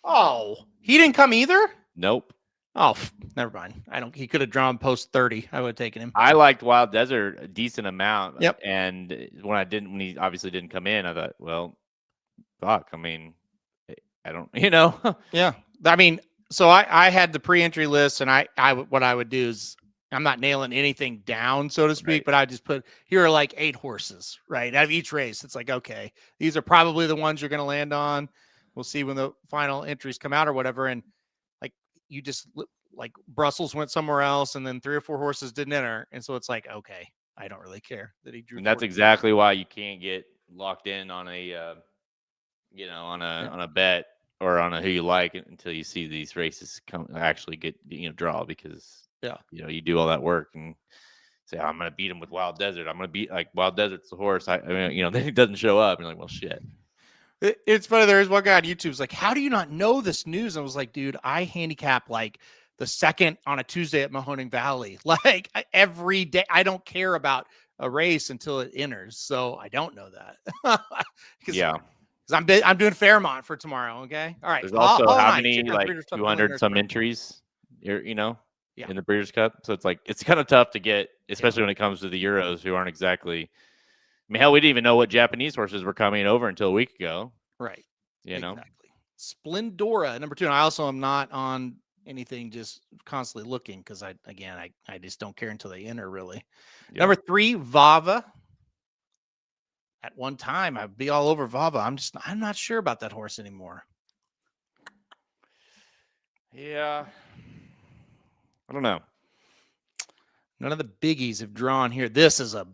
Oh, he didn't come either? Nope. Oh, never mind. He could have drawn post 30. I would have taken him. I liked Wild Desert a decent amount. Yep. And when he obviously didn't come in, I thought, well, fuck. I mean, I don't, Yeah. I mean, so I had the pre-entry list, and what I would do is, I'm not nailing anything down, so to speak, right. but I just put, here are like 8 horses, right? Out of each race. It's like, okay, these are probably the ones you're going to land on. We'll see when the final entries come out or whatever. And like, you just like Brussels went somewhere else, and then 3 or 4 horses didn't enter. And so it's like, okay, I don't really care that he drew. And that's 40. exactly why you can't get locked in on a, on a bet or on a who you like until you see these races actually get, draw, because you do all that work and say, I'm going to beat him with Wild Desert. I'm going to beat, like, Wild Desert's the horse. I mean, then he doesn't show up. And you're like, well, shit. It's funny. There is one guy on YouTube's like, how do you not know this news? I was like, dude, I handicap like the second on a Tuesday at Mahoning Valley. Like every day. I don't care about a race until it enters. So I don't know that. Yeah. Because I'm doing Fairmont for tomorrow. Okay. All right. There's also how many, like 200 some entries, in the Breeders' Cup. So it's like, it's kind of tough to get, especially when it comes to the Euros, who aren't exactly, I mean, hell, we didn't even know what Japanese horses were coming over until a week ago. Right. Exactly. Splendora, number 2. And I also am not on anything, just constantly looking, because I just don't care until they enter, really. Yep. Number 3, Vava. At one time, I'd be all over Vava. I'm not sure about that horse anymore. Yeah. I don't know. None of the biggies have drawn here. This is a.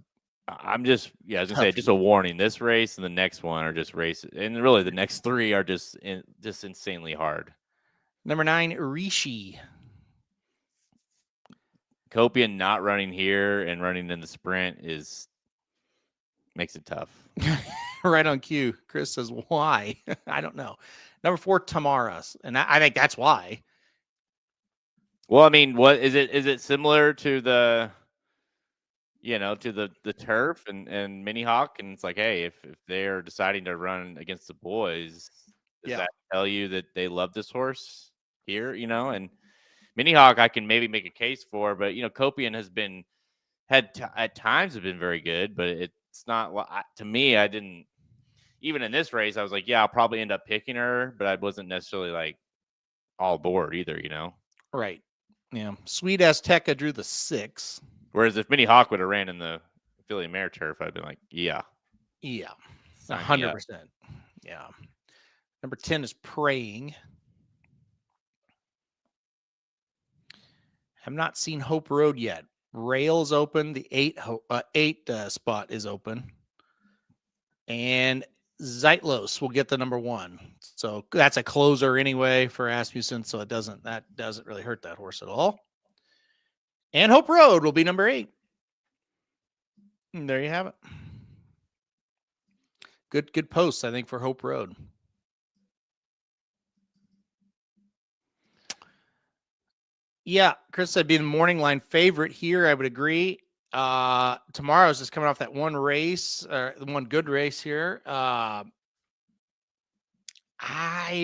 I was gonna say, just a warning. This race and the next one are just races, and really the next 3 are just insanely hard. Number 9, Rishi. Copian not running here and running in the sprint makes it tough. Right on cue. Chris says, why? I don't know. Number 4, Tamaras. And I think that's why. Well, I mean, what is it? Is it similar to the, to the turf and Mini Hawk? And it's like, hey, if they're deciding to run against the boys, does that tell you that they love this horse here? And Mini Hawk, I can maybe make a case for, but Copian has been at times have been very good, but it's not to me. I didn't, even in this race, I was like, yeah, I'll probably end up picking her, but I wasn't necessarily like all aboard either, Right. Yeah. Sweet Azteca drew the 6. Whereas if Mini Hawk would have ran in the Philly Mare turf, I'd been like, yeah. Yeah. 100%. Yeah. Number 10 is Praying. Have not seen Hope Road yet. Rail's open. The 8 spot is open. And Zeitlos will get the number 1. So that's a closer anyway for Asmussen. So that doesn't really hurt that horse at all. And Hope Road will be number 8. And there you have it. Good posts, I think, for Hope Road. Yeah, Chris said be the morning line favorite here. I would agree. Tomorrow's just coming off that one race, or one good race here. I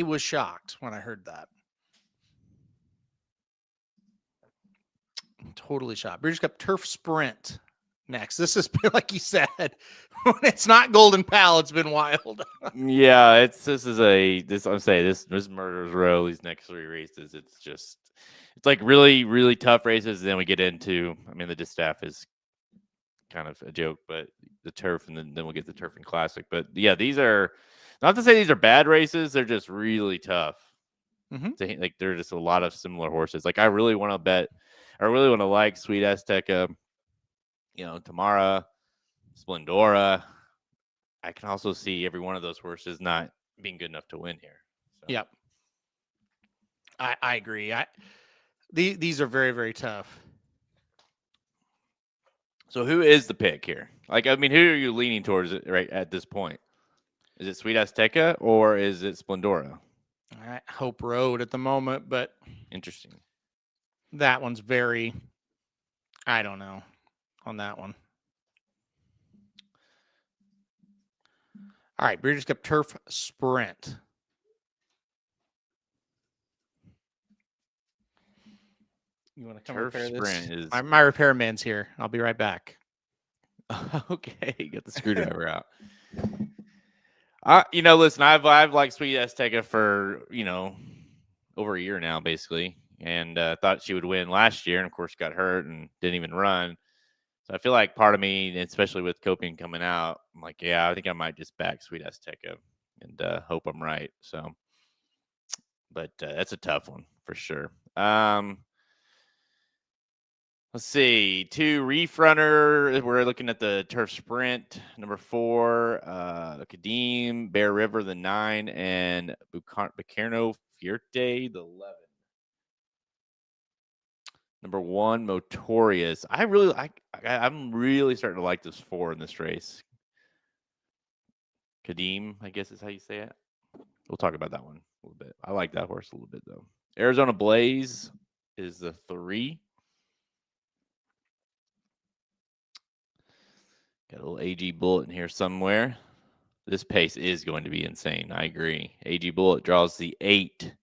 was shocked when I heard that. Totally shocked. Breeders' Cup Turf Sprint. next. This has been, like you said, when it's not Golden Pal, it's been wild. Yeah, I'm saying this Murderers Row, these next 3 races, it's like really, really tough races. Then we get into, I mean, the distaff is kind of a joke, but the turf, and then we'll get the turf and classic. But yeah, these are not to say these are bad races, they're just really tough. Like there are just a lot of similar horses. Like I really want to like Sweet Azteca, Tamara, Splendora. I can also see every one of those horses not being good enough to win here. So. Yep. I agree. These are very, very tough. So who is the pick here? Like, I mean, who are you leaning towards right at this point? Is it Sweet Azteca or is it Splendora? I Hope Road at the moment, but interesting. That one's very, I don't know on that one. All right, Breeders' Cup Turf Sprint. You want to come Turf repair Sprint this? is My repairman's here. I'll be right back. Okay, get the screwdriver out. Listen, I've liked Sweet Azteca for over a year now, basically, and thought she would win last year, and of course got hurt and didn't even run. So I feel like part of me, especially with Copian coming out, I'm like, yeah, I think I might just back Sweet Azteca and hope I'm right. So, but that's a tough one for sure. Let's see. 2 Reef Runner. We're looking at the Turf Sprint. Number 4, Kadim, Bear River, the 9, and Bucarno Fierte, the 11. Number 1, Motorious. I'm really starting to like this 4 in this race. Kadim, I guess is how you say it. We'll talk about that one a little bit. I like that horse a little bit, though. Arizona Blaze is the 3. Got a little AG Bullet in here somewhere. This pace is going to be insane. I agree. AG Bullet draws the 8.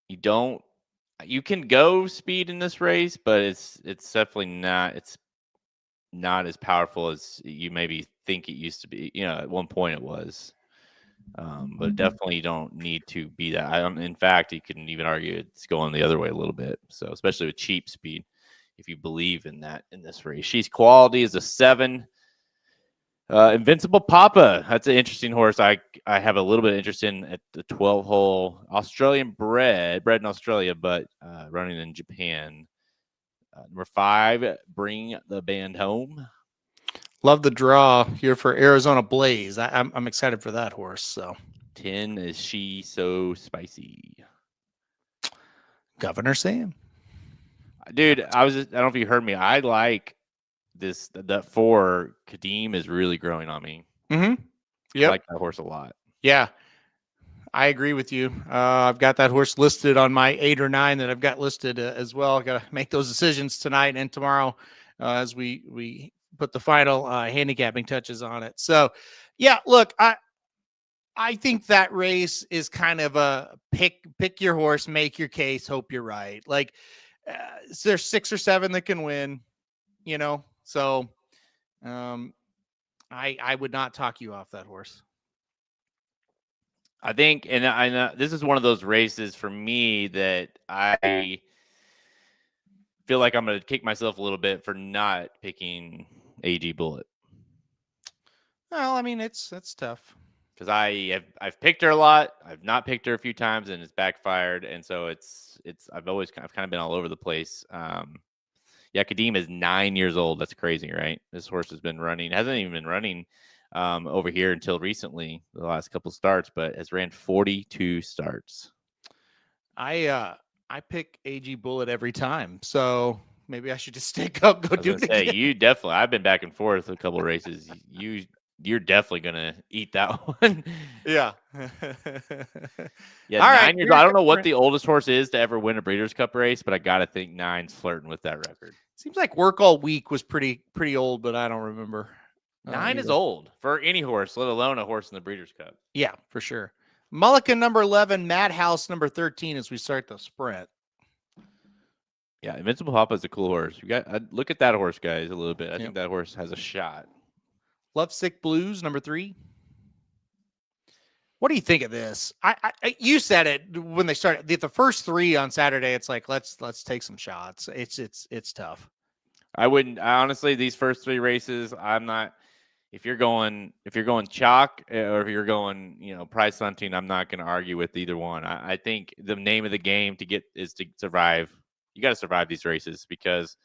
You can go speed in this race, but it's definitely not. It's not as powerful as you maybe think it used to be. At one point it was. But definitely you don't need to be that. In fact, you can even argue it's going the other way a little bit. So especially with cheap speed. If you believe in that in this race. She's Quality is a 7. Invincible Papa. That's an interesting horse. I have a little bit of interest in at the 12-hole Australian bred in Australia, but running in Japan. Number 5, Bring the Band Home. Love the draw here for Arizona Blaze. I'm excited for that horse. So 10 is She So Spicy. Governor Sam. Dude, I don't know if you heard me. I like this. That 4 Kadim is really growing on me. Mm-hmm. I like that horse a lot. Yeah, I agree with you. I've got that horse listed on my 8 or 9 that I've got listed as well. Got to make those decisions tonight and tomorrow as we put the final handicapping touches on it. So, yeah, look, I think that race is kind of a pick your horse, make your case, hope you're right. Like there's 6 or 7 that can win, So, I would not talk you off that horse. I think, and I know this is one of those races for me that I feel like I'm going to kick myself a little bit for not picking AG Bullet. Well, I mean, it's tough. Because I've picked her a lot. I've not picked her a few times, and it's backfired. And so I've kind of been all over the place. Yeah, Kadim is 9 years old. That's crazy, right? This horse hasn't even been running over here until recently, the last couple starts, but has ran 42 starts. I pick AG Bullet every time, so maybe I should just stick up, go do it again. You definitely. I've been back and forth a couple of races. You're definitely gonna eat that one. Yeah. Yeah. All 9 years. I don't know what the oldest horse is to ever win a Breeders' Cup race, but I gotta think 9's flirting with that record. Seems like Work All Week was pretty old, but I don't remember. 9 is old for any horse, let alone a horse in the Breeders' Cup. Yeah, for sure. Mulligan number 11, Madhouse number 13 as we start the sprint. Yeah, Invincible Papa is a cool horse. You got look at that horse, guys, a little bit. I Yep. think that horse has a shot. Lovesick Blues, number 3. What do you think of this? You said it when they started the first 3 on Saturday. It's like let's take some shots. It's tough. I wouldn't honestly. These first 3 races, I'm not. If you're going chalk or if you're going price hunting, I'm not going to argue with either one. I think the name of the game is to survive. You got to survive these races because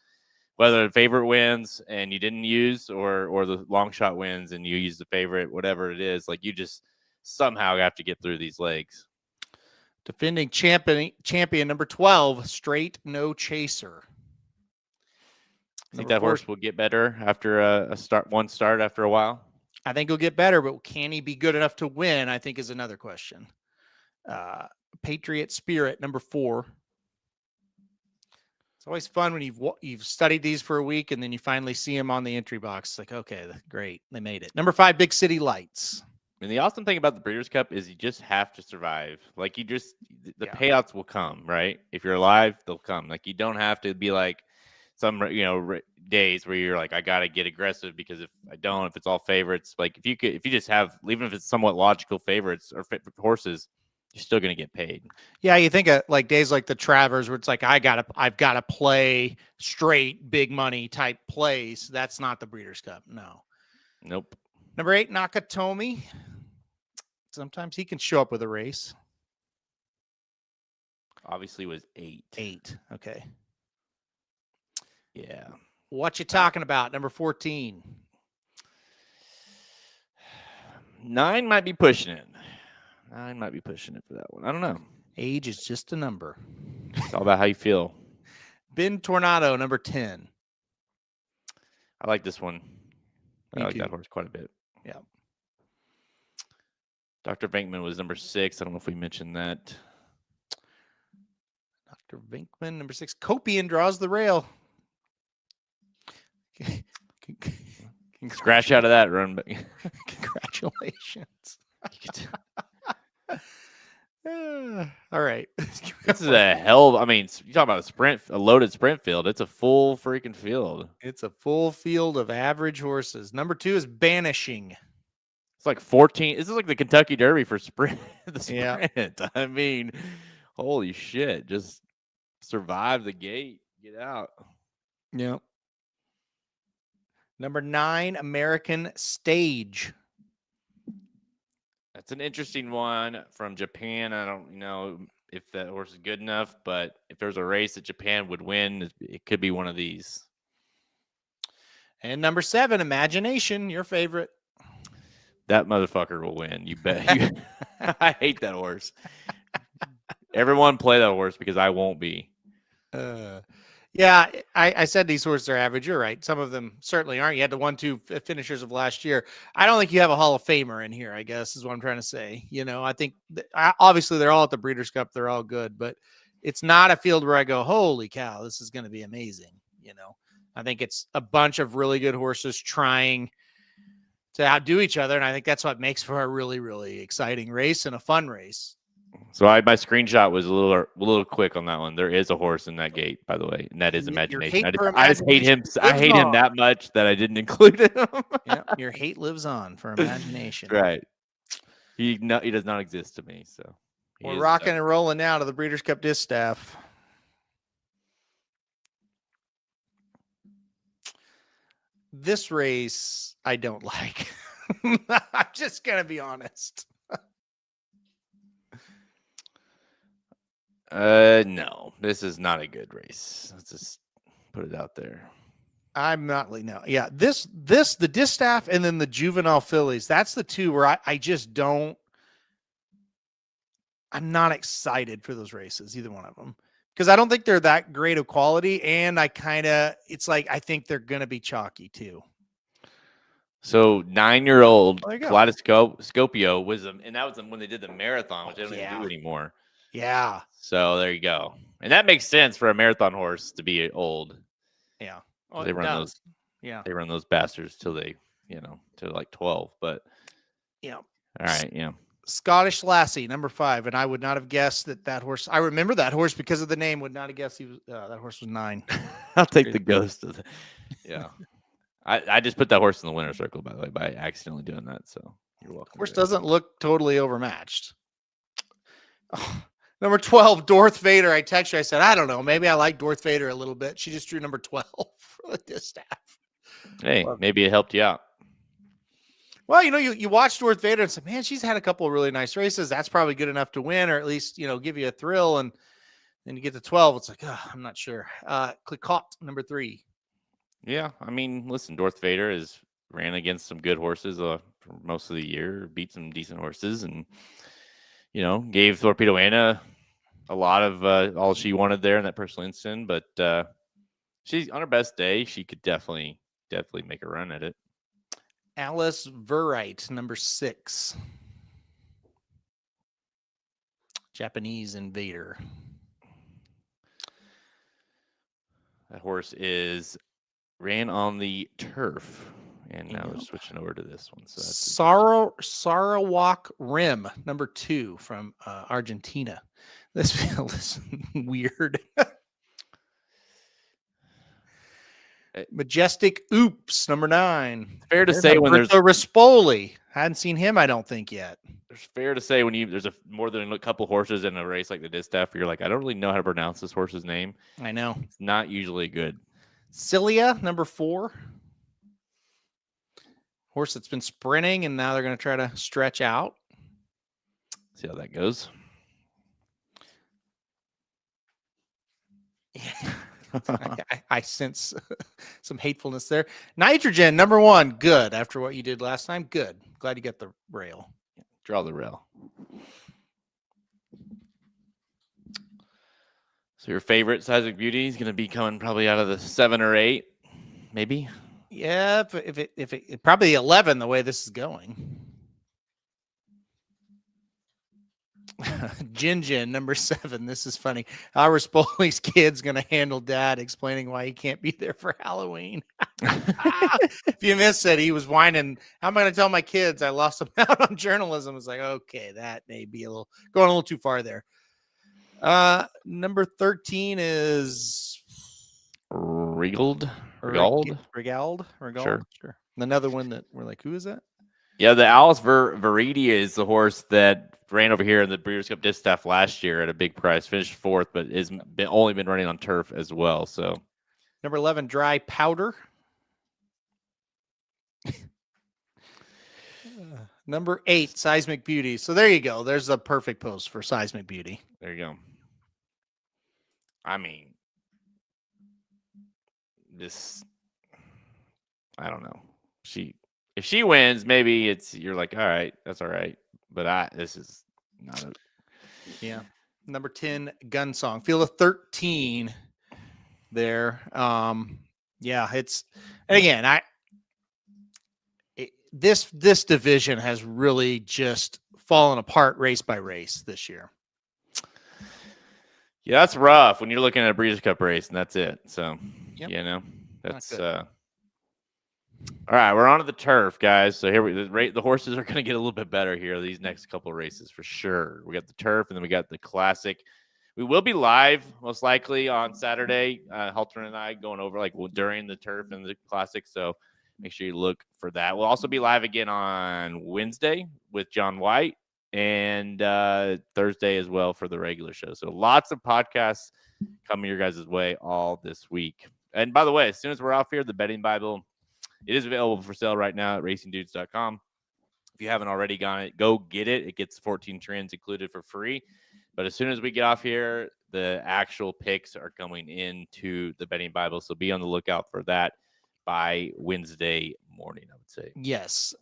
whether the favorite wins and you didn't use or the long shot wins and you use the favorite, whatever it is, like you just somehow have to get through these legs. Defending champion number 12, Straight No Chaser. I think that horse will get better after one start after a while. I think he'll get better, but can he be good enough to win? I think is another question. Patriot Spirit, number 4. It's always fun when you've studied these for a week and then you finally see them on the entry box. It's like, okay, great, they made it. Number 5, Big City Lights. And the awesome thing about the Breeders' Cup is you just have to survive. Like the payouts will come, right? If you're alive, they'll come. Like you don't have to be like some days where you're like, I got to get aggressive because if it's all favorites, like if you just have, even if it's somewhat logical favorites or horses, you're still going to get paid. Yeah, you think of like days like the Travers where it's like I've got to play straight big money type plays. That's not the Breeders' Cup. No. Nope. Number 8, Nakatomi. Sometimes he can show up with a race. Obviously, was 8. 8. Okay. Yeah. What you talking about? Number 14. 9 might be pushing it. 9 might be pushing it for that one. I don't know. Age is just a number. It's all about how you feel. Ben Tornado, number 10. I like this one. Me I like too. that horse quite a bit. Yeah. Dr. Venkman was number 6. I don't know if we mentioned that. Dr. Venkman, number 6. Copian draws the rail. Scratch out of that run. Congratulations. All right. This is a hell. I mean, you talk about a loaded sprint field. It's a full freaking field. It's a full field of average horses. Number 2 is Banishing. It's like 14. This is like the Kentucky Derby for sprint. Yeah. I mean, holy shit. Just survive the gate. Get out. Yep. Number 9, American Stage. That's an interesting one from Japan. I don't know if that horse is good enough, but if there's a race that Japan would win, it could be one of these. And number 7, Imagination, your favorite. That motherfucker will win. You bet. I hate that horse. Everyone play that horse because I won't be. Yeah, I said these horses are average. You're right. Some of them certainly aren't. You had the 1-2 finishers of last year. I don't think you have a Hall of Famer in here, I guess, is what I'm trying to say. I think obviously they're all at the Breeders' Cup. They're all good, but it's not a field where I go, holy cow, this is going to be amazing. I think it's a bunch of really good horses trying to outdo each other. And I think that's what makes for a really, really exciting race and a fun race. So my screenshot was a little quick on that one. There is a horse in that gate, by the way, and that is Imagination. I just hate him. I hate him that much that I didn't include him. Yeah, your hate lives on for Imagination. Right. He does not exist to me. So we're rocking and rolling now to the Breeders' Cup Distaff. This race I don't like. I'm just gonna be honest. No, this is not a good race. Let's just put it out there. I'm not like no. Yeah, the Distaff and then the Juvenile fillies. That's the two where I just don't. I'm not excited for those races, either one of them, because I don't think they're that great of quality, and it's like I think they're gonna be chalky too. So 9-year-old There you go. Kaleidoscopio was and that was when they did the marathon, which they don't even do anymore. Yeah. So there you go. And that makes sense for a marathon horse to be old. Yeah. Oh, they run those. Yeah. They run those bastards till they, till like 12. But yeah. All right. Yeah. Scottish Lassie, number 5, and I would not have guessed that horse. I remember that horse because of the name. Would not have guessed that horse was 9. I'll take the ghost of the. Yeah, I just put that horse in the winner's circle, by the way, by accidentally doing that. So you're welcome. Horse doesn't look totally overmatched. Oh, number 12, Darth Vader. I texted her. I said, I don't know. Maybe I like Darth Vader a little bit. She just drew number 12 for the distaff. Hey, maybe it helped you out. Well, you watch Darth Vader and say, man, she's had a couple of really nice races. That's probably good enough to win, or at least, give you a thrill. And then you get to 12. It's like, I'm not sure. Clicquot, number 3. Yeah. I mean, listen, Darth Vader ran against some good horses for most of the year, beat some decent horses, and, gave Torpedo Anna a lot of all she wanted there in that personal instant. But she's on her best day. She could definitely make a run at it. Alice Verite, number 6. Japanese Invader. That horse ran on the turf, and now we're switching over to this one. So Sarawak Rim, number 2 from Argentina. This feels weird. Majestic Oops, number 9. Fair to say when there's Rispoli. Hadn't seen him, I don't think yet. It's fair to say when there's more than a couple horses in a race like the distaff, you're like, I don't really know how to pronounce this horse's name. I know. It's not usually good. Cilia, number 4. Horse that's been sprinting, and now they're going to try to stretch out. See how that goes. I sense some hatefulness there. Nitrogen, number 1. Good. After what you did last time, good. Glad you got the rail. Draw the rail. So your favorite Seismic Beauty is going to be coming probably out of the 7 or 8, maybe. Yeah, if it probably 11 the way this is going. Jin, number 7. This is funny. How Rispoli's kid's going to handle dad explaining why he can't be there for Halloween. If you missed it, he was whining. How am I going to tell my kids I lost them out on journalism? It's like, okay, that may be going a little too far there. Number 13 is Regaled. Sure. Another one that we're like, who is that? Yeah, the Alice Veridia is the horse that ran over here in the Breeders' Cup Distaff last year at a big price, finished 4th, but has only been running on turf as well. So, number 11, Dry Powder. Number 8, Seismic Beauty. So there you go. There's a perfect post for Seismic Beauty. There you go. I mean, I don't know. If she wins, maybe you're like, all right, that's all right. But this is not a. Yeah. Number 10, Gun Song. Field of 13 there. Yeah, and again, this division has really just fallen apart race by race this year. Yeah, that's rough when you're looking at a Breeders' Cup race and that's it. So, that's all right, we're on to the turf, guys. So here the horses are going to get a little bit better here these next couple of races for sure. We got the turf, and then we got the classic. We will be live most likely on Saturday. Halter and I going over during the turf and the classic. So make sure you look for that. We'll also be live again on Wednesday with John White and Thursday as well for the regular show. So lots of podcasts coming your guys' way all this week. And by the way, as soon as we're off here, the Betting Bible. It is available for sale right now at racingdudes.com. If you haven't already got it, go get it. It gets 14 trends included for free. But as soon as we get off here, the actual picks are coming into the Betting Bible. So be on the lookout for that by Wednesday morning, I would say. Yes.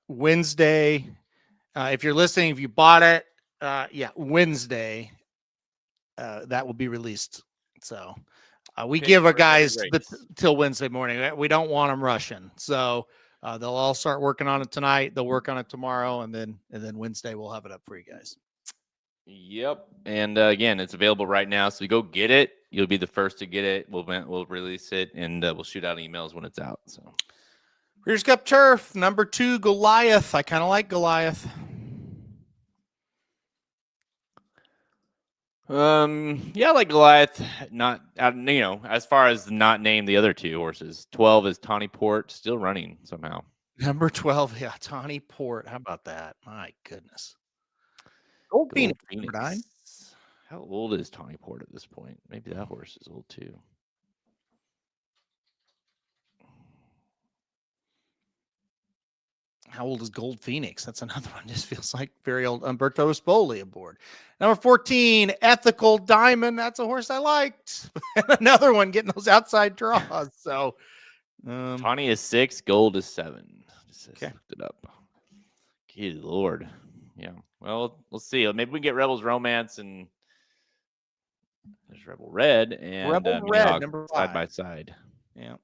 Wednesday. If you're listening, if you bought it, Wednesday, that will be released. So we give our guys till Wednesday morning. We don't want them rushing. So they'll all start working on it tonight. They'll work on it tomorrow. And then Wednesday, we'll have it up for you guys. Yep. And again, it's available right now. So you go get it. You'll be the first to get it. We'll release it and we'll shoot out emails when it's out. So Breeders' Cup Turf, number 2, Goliath. I kind of like Goliath. Yeah, like Goliath, not as far as not named the other two horses. 12 is Tawny Port, still running somehow. Number 12, yeah, Tawny Port. How about that? My goodness. Gold Phoenix, number 9. How old is Tawny Port at this point? Maybe that horse is old too. How old is Gold Phoenix? That's another one. Just feels like very old. Umberto Spoli aboard. Number 14, Ethical Diamond. That's a horse I liked. Another one getting those outside draws. So Tawny is 6, Gold is 7. Just okay. looked it up. Good Lord. Yeah. Well, we'll see. Maybe we can get Rebels Romance and there's Rebel Red and Rebel Mini Red, Hawk number 5. side by side. Yeah.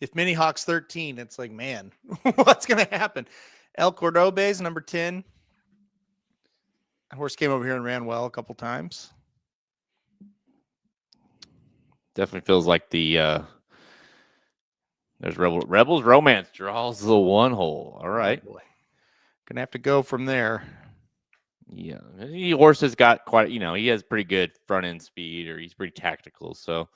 If Mini Hawk's 13, it's like, man, what's going to happen? El Cordobe's number 10. That horse came over here and ran well a couple times. Definitely feels like the there's Rebels Romance draws the 1 hole. All right. Oh boy. Gonna have to go from there. Yeah. The horse has got quite, he has pretty good front end speed, or he's pretty tactical. So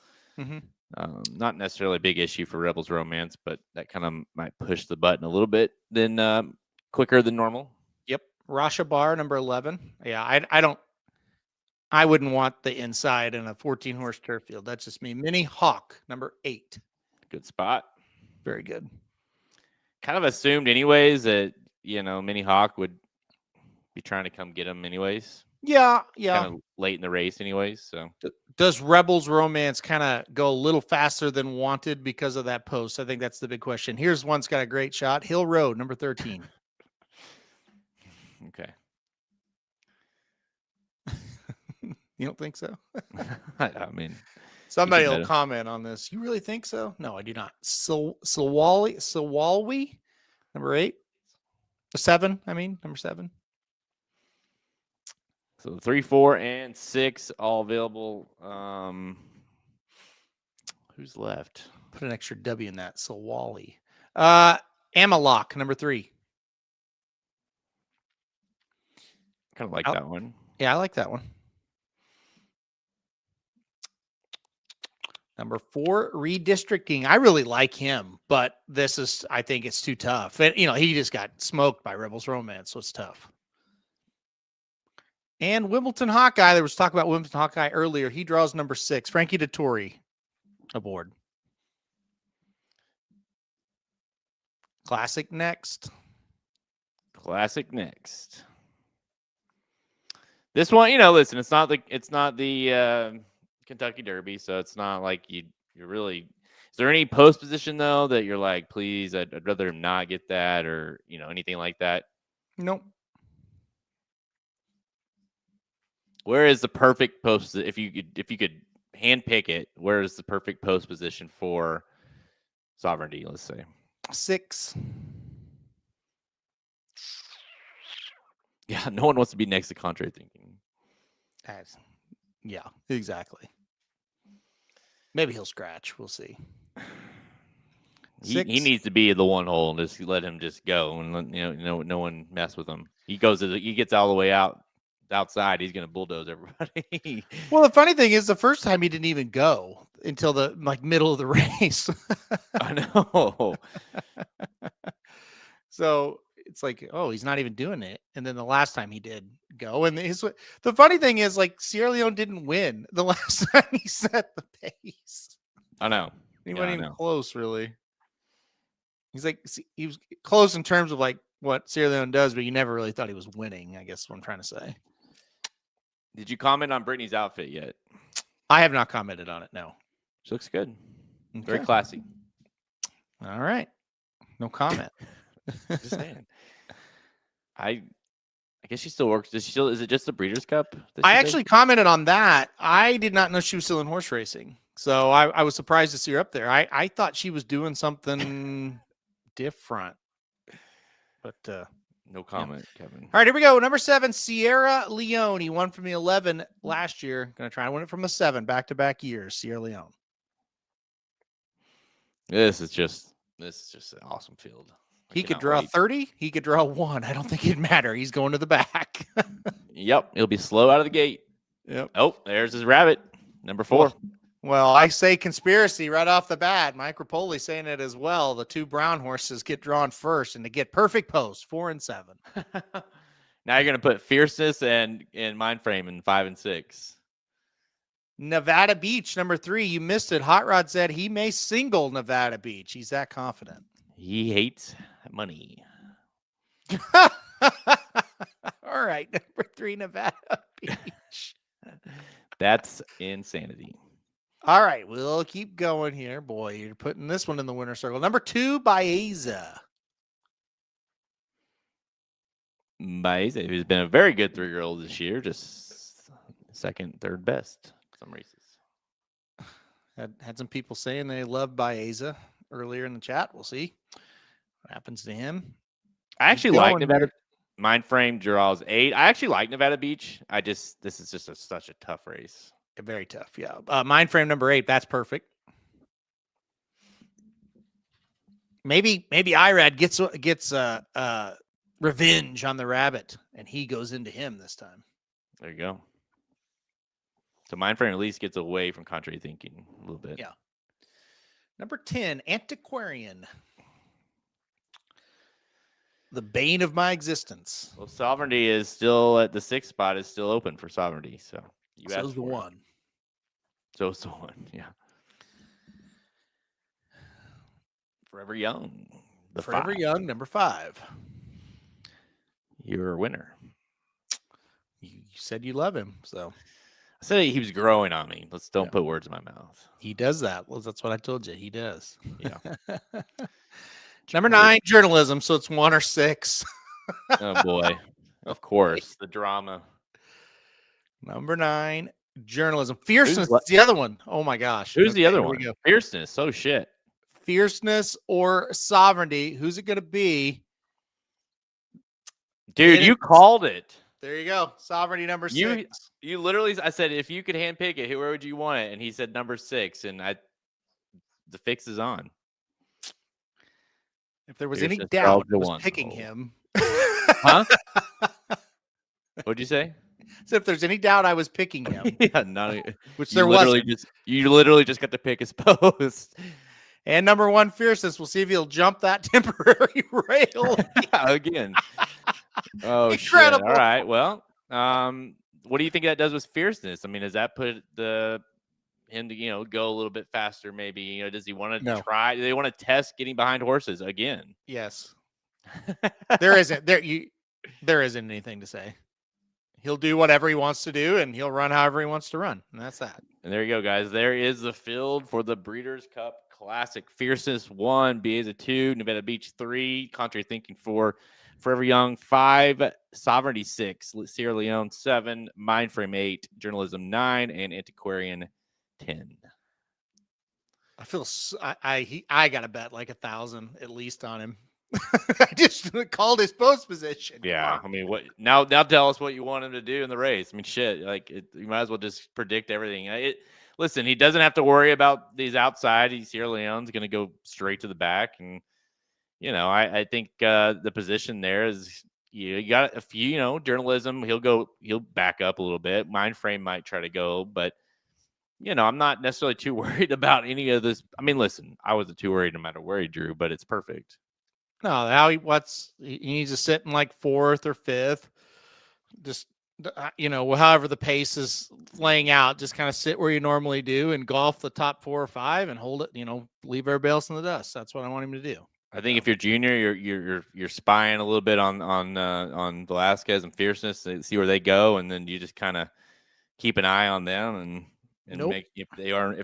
not necessarily a big issue for Rebels Romance, but that kind of might push the button a little bit then quicker than normal. Yep. Rasha Bar, number 11. Yeah, I wouldn't want the inside in a 14 horse turf field. That's just me. Mini Hawk, number 8. Good spot. Very good. Kind of assumed anyways that, Mini Hawk would be trying to come get him anyways. Yeah. Kind of late in the race anyways. So does Rebels Romance kind of go a little faster than wanted because of that post? I think that's the big question. Here's one's got a great shot. Hill Road, number 13. Okay. You don't think so? I mean, somebody will comment on this. You really think so? No, I do not. Sawalwi, number 8. 7, number 7. So 3, 4, and 6 all available. Who's left? Put an extra W in that. Sawali. Amalok, number 3. Kind of like that one. Yeah, I like that one. Number 4, Redistricting. I really like him, but I think it's too tough. And, he just got smoked by Rebels Romance, so it's tough. And Wimbledon Hawkeye. There was talk about Wimbledon Hawkeye earlier. He draws number 6. Frankie Dettori aboard. Classic next. This one, listen, it's not the Kentucky Derby, so it's not like you're really. Is there any post position though that you're like, please, I'd rather him not get that, or anything like that? Nope. Where is the perfect post? If you could hand pick it, where is the perfect post position for Sovereignty? Let's say 6. Yeah, no one wants to be next to contrary thinking. Yeah, exactly. Maybe he'll scratch. We'll see. He needs to be the 1 hole and just let him just go and let, no one mess with him. He gets all the way outside. He's going to bulldoze everybody. Well, the funny thing is, the first time he didn't even go until the middle of the race. I know. So it's like, oh, he's not even doing it. And then the last time he did go, and the funny thing is, like, Sierra Leone didn't win the last time he set the pace. I know. He wasn't even close, really. He's like, he was close in terms of like what Sierra Leone does, but you never really thought he was winning, I guess is what I'm trying to say. Did you comment on Brittany's outfit yet? I have not commented on it, no. She looks good. Okay. Very classy. All right. No comment. Just saying. I guess she still works. Is it just the Breeders' Cup? I actually commented on that. I did not know she was still in horse racing. So I was surprised to see her up there. I thought she was doing something different. But no comment, yeah. Kevin. All right, here we go. Number 7, Sierra Leone. He won from the 11 last year. Going to try and win it from the 7 back-to-back years. Sierra Leone. This is just an awesome field. He could draw 30. He could draw 1. I don't think it'd matter. He's going to the back. Yep, he'll be slow out of the gate. Yep. Oh, there's his rabbit, number 4. Well, I say conspiracy right off the bat. Mike Rapoli saying it as well. The 2 brown horses get drawn first, and they get perfect posts, 4 and 7. Now you're gonna put fierceness and mind frame in 5 and 6. Nevada Beach, number 3. You missed it. Hot Rod said he may single Nevada Beach. He's that confident. He hates money. All right, number 3, Nevada Beach. That's insanity. All right, we'll keep going here. Boy, you're putting this one in the winner circle. Number 2, Baeza. Baeza, who's been a very good 3-year-old this year, just second, third best some races. Had some people saying they love Baeza earlier in the chat. We'll see what happens to him. I actually like Nevada. Mind frame draws 8. I actually like Nevada Beach. This is just such a tough race. Very tough, yeah. Mind frame number 8. That's perfect. Maybe Irad gets revenge on the rabbit, and he goes into him this time. There you go. So mind frame at least gets away from contrary thinking a little bit. Yeah. Number 10, Antiquarian. The bane of my existence. Well, Sovereignty is still at the 6th spot, is still open for Sovereignty. So so's the 1. So's the 1, yeah. Forever Young. Forever Young, number 5. You're a winner. You said you love him, so. I said he was growing on me. Don't put words in my mouth. He does that. Well, that's what I told you. He does. Yeah. Number 9, journalism. So it's 1 or 6. Oh boy. Of course. The drama. Number 9, journalism. Fierceness is the other one. Oh my gosh. Who's the other one? Fierceness. Oh shit. Fierceness or sovereignty. Who's it gonna be? Dude, you called it. There you go. Sovereignty number 6. You literally, I said, if you could handpick it, where would you want it? And he said number 6. And the fix is on. If there was any doubt I was picking him. Huh? What'd you say? So if there's any doubt I was picking him. Yeah, which there wasn't. You literally just got to pick his post. And number 1, fierceness. We'll see if he'll jump that temporary rail. Again. Oh, incredible. Shit. All right. Well, what do you think that does with fierceness? I mean, does that put him to go a little bit faster? Maybe does he want to try? Do they want to test getting behind horses again? Yes. There isn't anything to say. He'll do whatever he wants to do, and he'll run however he wants to run, and that's that. And there you go, guys. There is the field for the Breeders' Cup Classic. Fierceness 1, Baeza 2, Nevada Beach 3, Contrary Thinking 4, Forever Young 5, Sovereignty 6, Sierra Leone 7, Mindframe 8, Journalism 9, and Antiquarian 10. I feel I got to bet like 1,000 at least on him. I just called his post position. Yeah, I mean, what now? Tell us what you want him to do in the race. I mean, shit, you might as well just predict everything. Listen, he doesn't have to worry about these outside. Sierra Leone's going to go straight to the back, and I think the position there is you got a few. Journalism, he'll back up a little bit. Mind frame might try to go, but I'm not necessarily too worried about any of this. I mean, listen, I wasn't too worried no matter where he drew, but it's perfect. No, he needs to sit in like 4th or 5th. Just however the pace is laying out, just kind of sit where you normally do and golf the top 4 or 5 and hold it. Leave everybody else in the dust. That's what I want him to do. I think if you're junior, you're spying a little bit on Velasquez and Fierceness, see where they go, and then you just kind of keep an eye on them and make if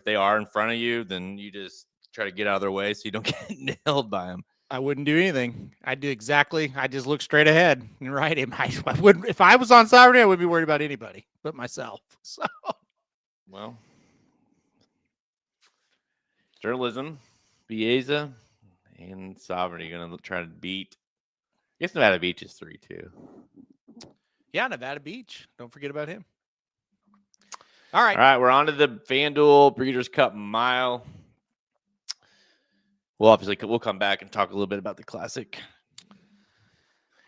they are in front of you, then you just try to get out of their way so you don't get nailed by them. I wouldn't do anything. I just look straight ahead and ride him. I wouldn't, if I was on Sovereignty, I wouldn't be worried about anybody but myself. So, well, Journalism, Baeza, and Sovereignty going to try to beat. I guess Nevada Beach is 3 too. Yeah, Nevada Beach. Don't forget about him. All right. All right, we're on to the FanDuel Breeders' Cup Mile. We'll come back and talk a little bit about the Classic.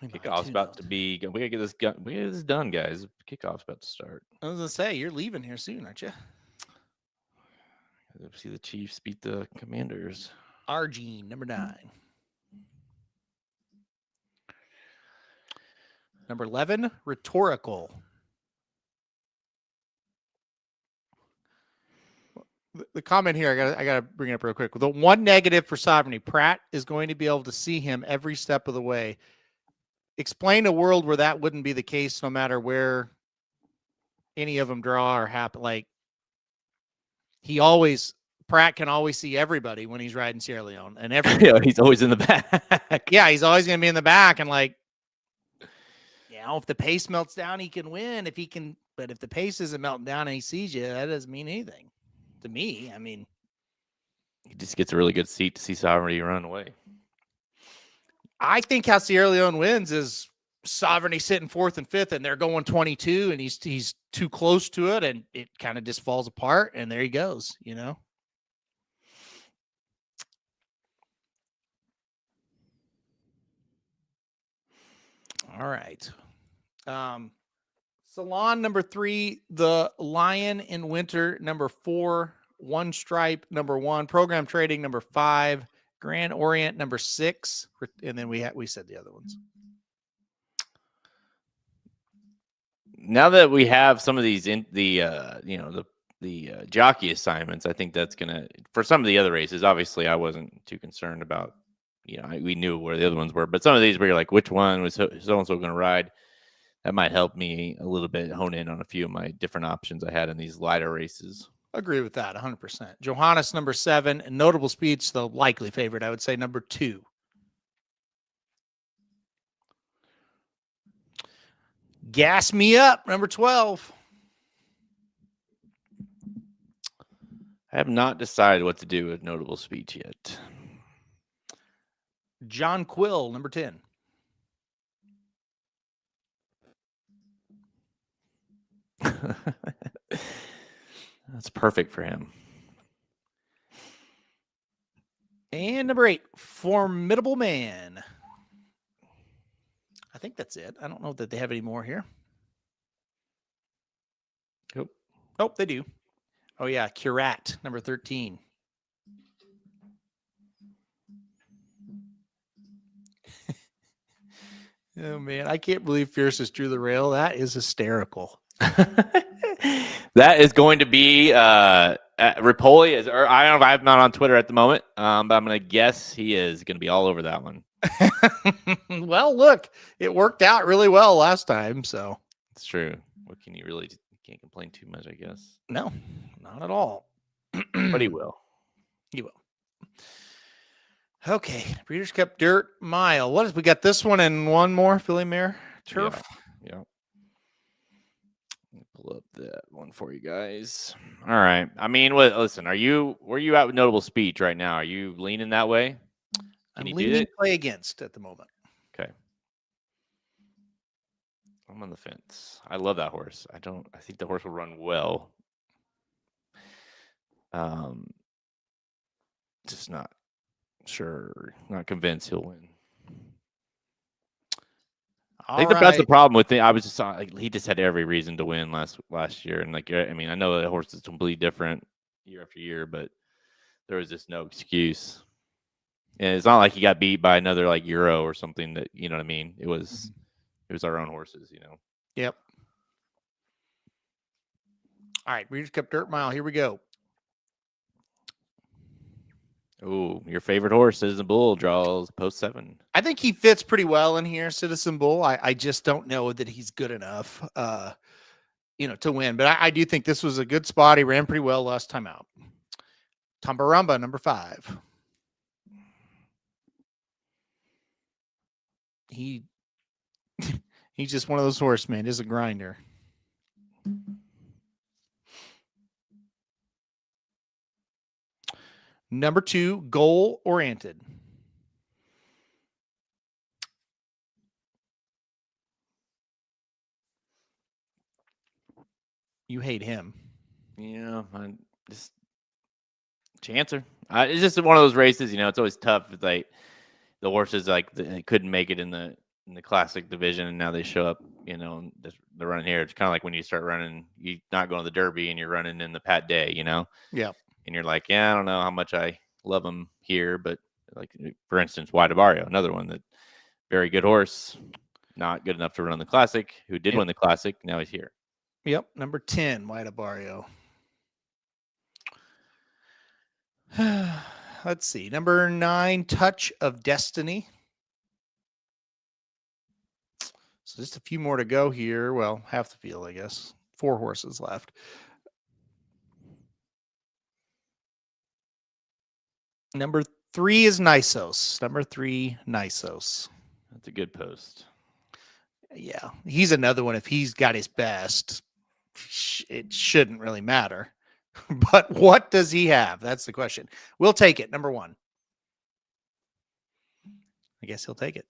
Kickoff's about to be. We gotta get this gun. We gotta get this done, guys. Kickoff's about to start. I was gonna say you're leaving here soon, aren't you? See the Chiefs beat the Commanders. RG number 9. Number 11, rhetorical. The comment here, I gotta bring it up real quick. The one negative for sovereignty, Pratt is going to be able to see him every step of the way. Explain a world where that wouldn't be the case, no matter where any of them draw or happen. Like Pratt can always see everybody when he's riding Sierra Leone, and he's always in the back. Yeah, he's always gonna be in the back, and like, if the pace melts down, he can win. But if the pace isn't melting down and he sees you, that doesn't mean anything to me. I mean, he just gets a really good seat to see sovereignty run away. I think how Sierra Leone wins is sovereignty sitting 4th and 5th, and they're going 22, and he's too close to it, and it kind of just falls apart, and there he goes. All right. Salon number 3, the Lion in Winter number 4, One Stripe number 1, Program Trading number 5, Grand Orient number 6, and then we said the other ones. Now that we have some of these in the jockey assignments, I think that's gonna, for some of the other races. Obviously, I wasn't too concerned about. We knew where the other ones were, but some of these where you're like, which one was so and so going to ride? That might help me a little bit hone in on a few of my different options I had in these lighter races. Agree with that 100%. Johannes number 7, and Notable Speed's the likely favorite. I would say number 2. Gas Me Up number 12. I have not decided what to do with Notable Speed yet. John Quill number 10. That's perfect for him. And number 8, Formidable Man. I think that's it. I don't know that they have any more here. Nope. Oh, they do. Oh, yeah. Curat, number 13. Oh, man. I can't believe Fiercest drew the rail. That is hysterical. That is going to be Rapoli is. Or I don't know. I'm not on Twitter at the moment, but I'm going to guess he is going to be all over that one. Well, look, it worked out really well last time, so it's true. What can you really? You can't complain too much, I guess. No, not at all. But he will. He will. Okay, Breeders' Cup Dirt Mile. What is we got? This one and one more filly mare turf. Yeah. Pull up that one for you guys. All right. I mean, listen. Where are you at with Notable Speech right now? Are you leaning that way? I'm leaning play against at the moment. Okay. I'm on the fence. I love that horse. I think the horse will run well. Just not sure. Not convinced he'll win. I think that's the problem with it. I was just like, he just had every reason to win last year, and like, I mean, I know the horse is completely different year after year, but there was just no excuse. And it's not like he got beat by another like Euro or something that, you know what I mean? It was our own horses, Yep. All right, Breeders' Cup Dirt Mile. Here we go. Oh, your favorite horse, Citizen Bull, draws post 7. I think he fits pretty well in here, Citizen Bull. I just don't know that he's good enough, to win. But I do think this was a good spot. He ran pretty well last time out. Tumbarumba, number 5. He's just one of those horses, man. He's a grinder. Number 2, Goal Oriented. You hate him. Yeah, I just Chancer. It's just one of those races, it's always tough. It's like the horses they couldn't make it in the in the classic division, and now they show up, they're running here. It's kind of like when you start running, you're not going to the Derby and you're running in the Pat Day, Yeah. and you're like, yeah, I don't know how much I love him here, but like, for instance, Wide Barrio, another one that very good horse, not good enough to run the classic, who did win the classic. Now he's here. Yep. Number 10, Wide Barrio. Let's see. Number 9, Touch of Destiny. So just a few more to go here. Well, half the field, I guess. 4 horses left. Number 3 is Nisos. Number 3, Nisos. That's a good post. Yeah. He's another one. If he's got his best, it shouldn't really matter. But what does he have? That's the question. We'll take it. Number 1. I guess he'll take it.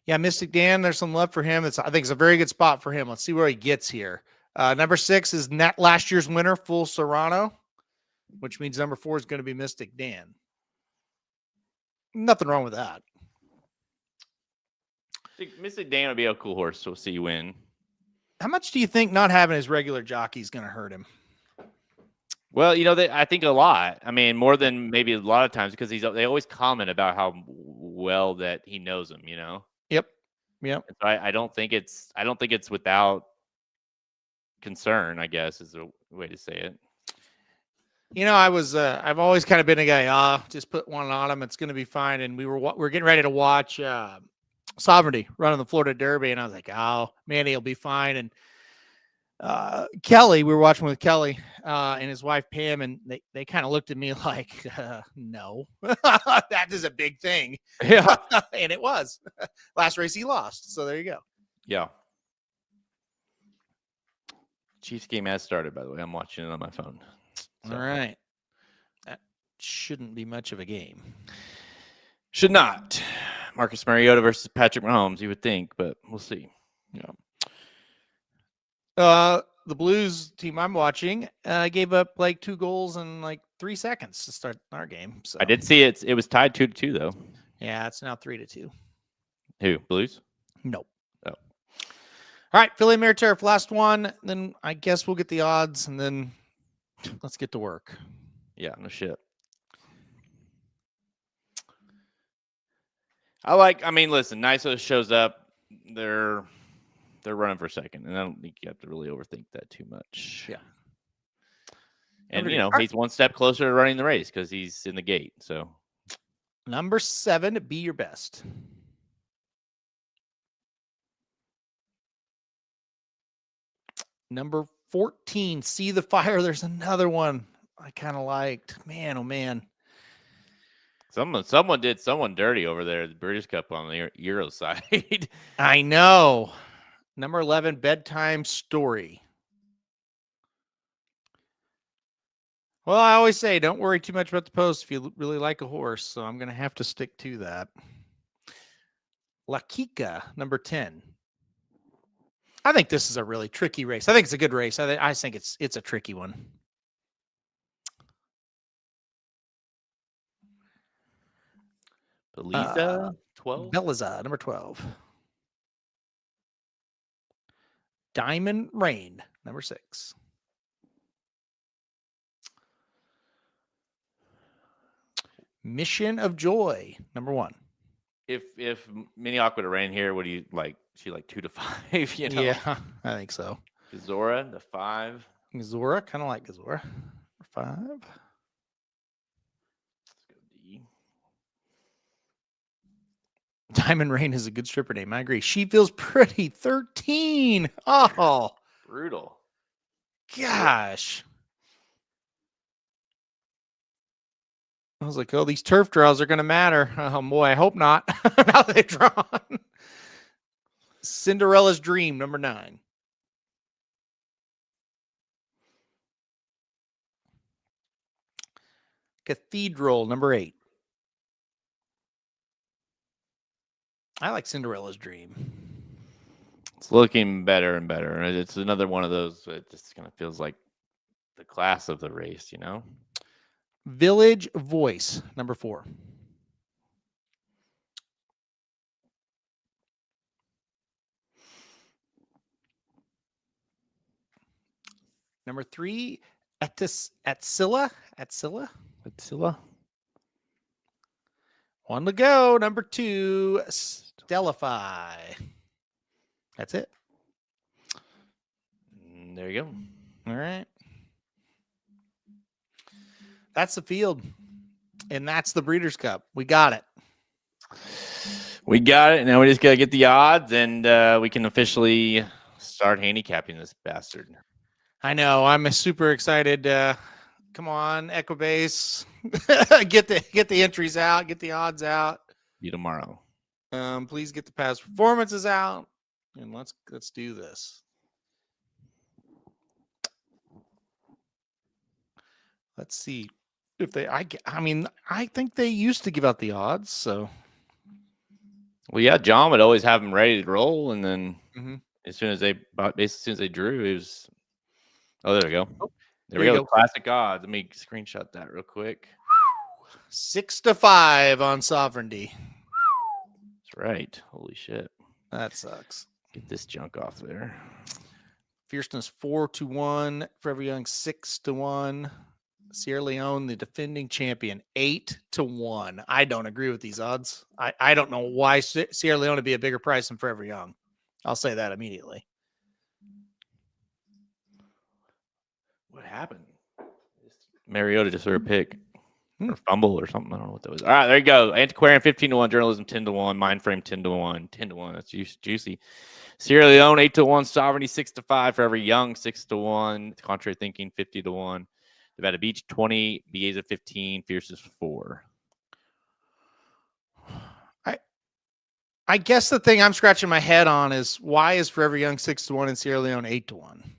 Yeah, Mystic Dan, there's some love for him. I think it's a very good spot for him. Let's see where he gets here. Number 6 is last year's winner, Full Serrano, which means number 4 is going to be Mystic Dan. Nothing wrong with that. Mystic Dan would be a cool horse to see win. How much do you think not having his regular jockey is going to hurt him? Well, I think a lot. I mean, more than maybe a lot of times, because they always comment about how well that he knows him. Yep. So I don't think it's without concern, I guess, is the way to say it. I've always kind of been a guy, just put one on him. It's going to be fine. And we're getting ready to watch Sovereignty running the Florida Derby. And I was like, oh, man, he'll be fine. And Kelly, we were watching with Kelly and his wife, Pam, and they kind of looked at me like, no, that is a big thing. Yeah. And it was. Last race he lost. So there you go. Yeah. Chiefs game has started, by the way. I'm watching it on my phone. So. All right. That shouldn't be much of a game. Should not. Marcus Mariota versus Patrick Mahomes, you would think, but we'll see. Yeah. The Blues team I'm watching gave up like 2 goals in like 3 seconds to start our game. So I did see it. It was tied 2-2 though. Yeah, it's now 3-2. Who? Blues? Nope. Oh. All right, Philly Mare Turf, last one. Then I guess we'll get the odds, and then let's get to work. Yeah, no shit. Listen, Niso shows up. They're running for second, and I don't think you have to really overthink that too much. Yeah. And, he's one step closer to running the race because he's in the gate. So, number 7, Be Your Best. Number 14, See the Fire. There's another one I kind of liked. Man, oh, man. Someone did someone dirty over there at the British Cup on the Euro side. I know. Number 11, Bedtime Story. Well, I always say don't worry too much about the post if you really like a horse, so I'm going to have to stick to that. La Kika, number 10. I think this is a really tricky race. I think it's a good race. I think it's a tricky one. Beliza, 12? Beliza, number 12. Diamond Rain, number 6. Mission of Joy, number 1. If Minneapolis ran here, what do you like? She like 2 to 5, Yeah, I think so. Gazora, the 5. Gazora, kind of like Gazora. 5. Let's go D. Diamond Rain is a good stripper name. I agree. She Feels Pretty, 13. Oh, brutal. Gosh. I was like, oh, these turf draws are going to matter. Oh, boy, I hope not. Now they've drawn. Cinderella's Dream, number 9. Cathedral, number 8. I like Cinderella's Dream. It's looking better and better. It's another one of those. It just kind of feels like the class of the race, Village Voice, number 4. Number 3, Atsilla. 1 to go. Number 2, Stellify. That's it. There you go. All right. That's the field. And that's the Breeders' Cup. We got it. We got it. Now we just got to get the odds, and we can officially start handicapping this bastard. I know. I'm super excited. Come on, Equibase. get the entries out. Get the odds out. Be tomorrow. Please get the past performances out. And let's do this. Let's see if they. I mean, I think they used to give out the odds. So, well, yeah, John would always have them ready to roll, and then Mhm. as soon as they drew, it was. Oh, there we go. Oh, there we go. Classic odds. Let me screenshot that real quick. 6 to 5 on Sovereignty. That's right. Holy shit. That sucks. Get this junk off there. Fierceness 4 to 1. Forever Young 6 to 1. Sierra Leone, the defending champion, 8 to 1. I don't agree with these odds. I don't know why Sierra Leone would be a bigger price than Forever Young. I'll say that immediately. What happened? Mariota just threw a pick or fumble or something. I don't know what that was. All right, there you go. Antiquarian 15 to 1, Journalism 10 to 1, Mindframe 10 to 1, 10 to 1. That's juicy. Sierra Leone 8 to 1, Sovereignty 6 to 5, Forever Young 6 to 1, Contrary Thinking 50 to 1. Nevada Beach 20, Bieza 15, Fierces 4. I guess the thing I'm scratching my head on is why is Forever Young 6 to 1 and Sierra Leone 8 to 1?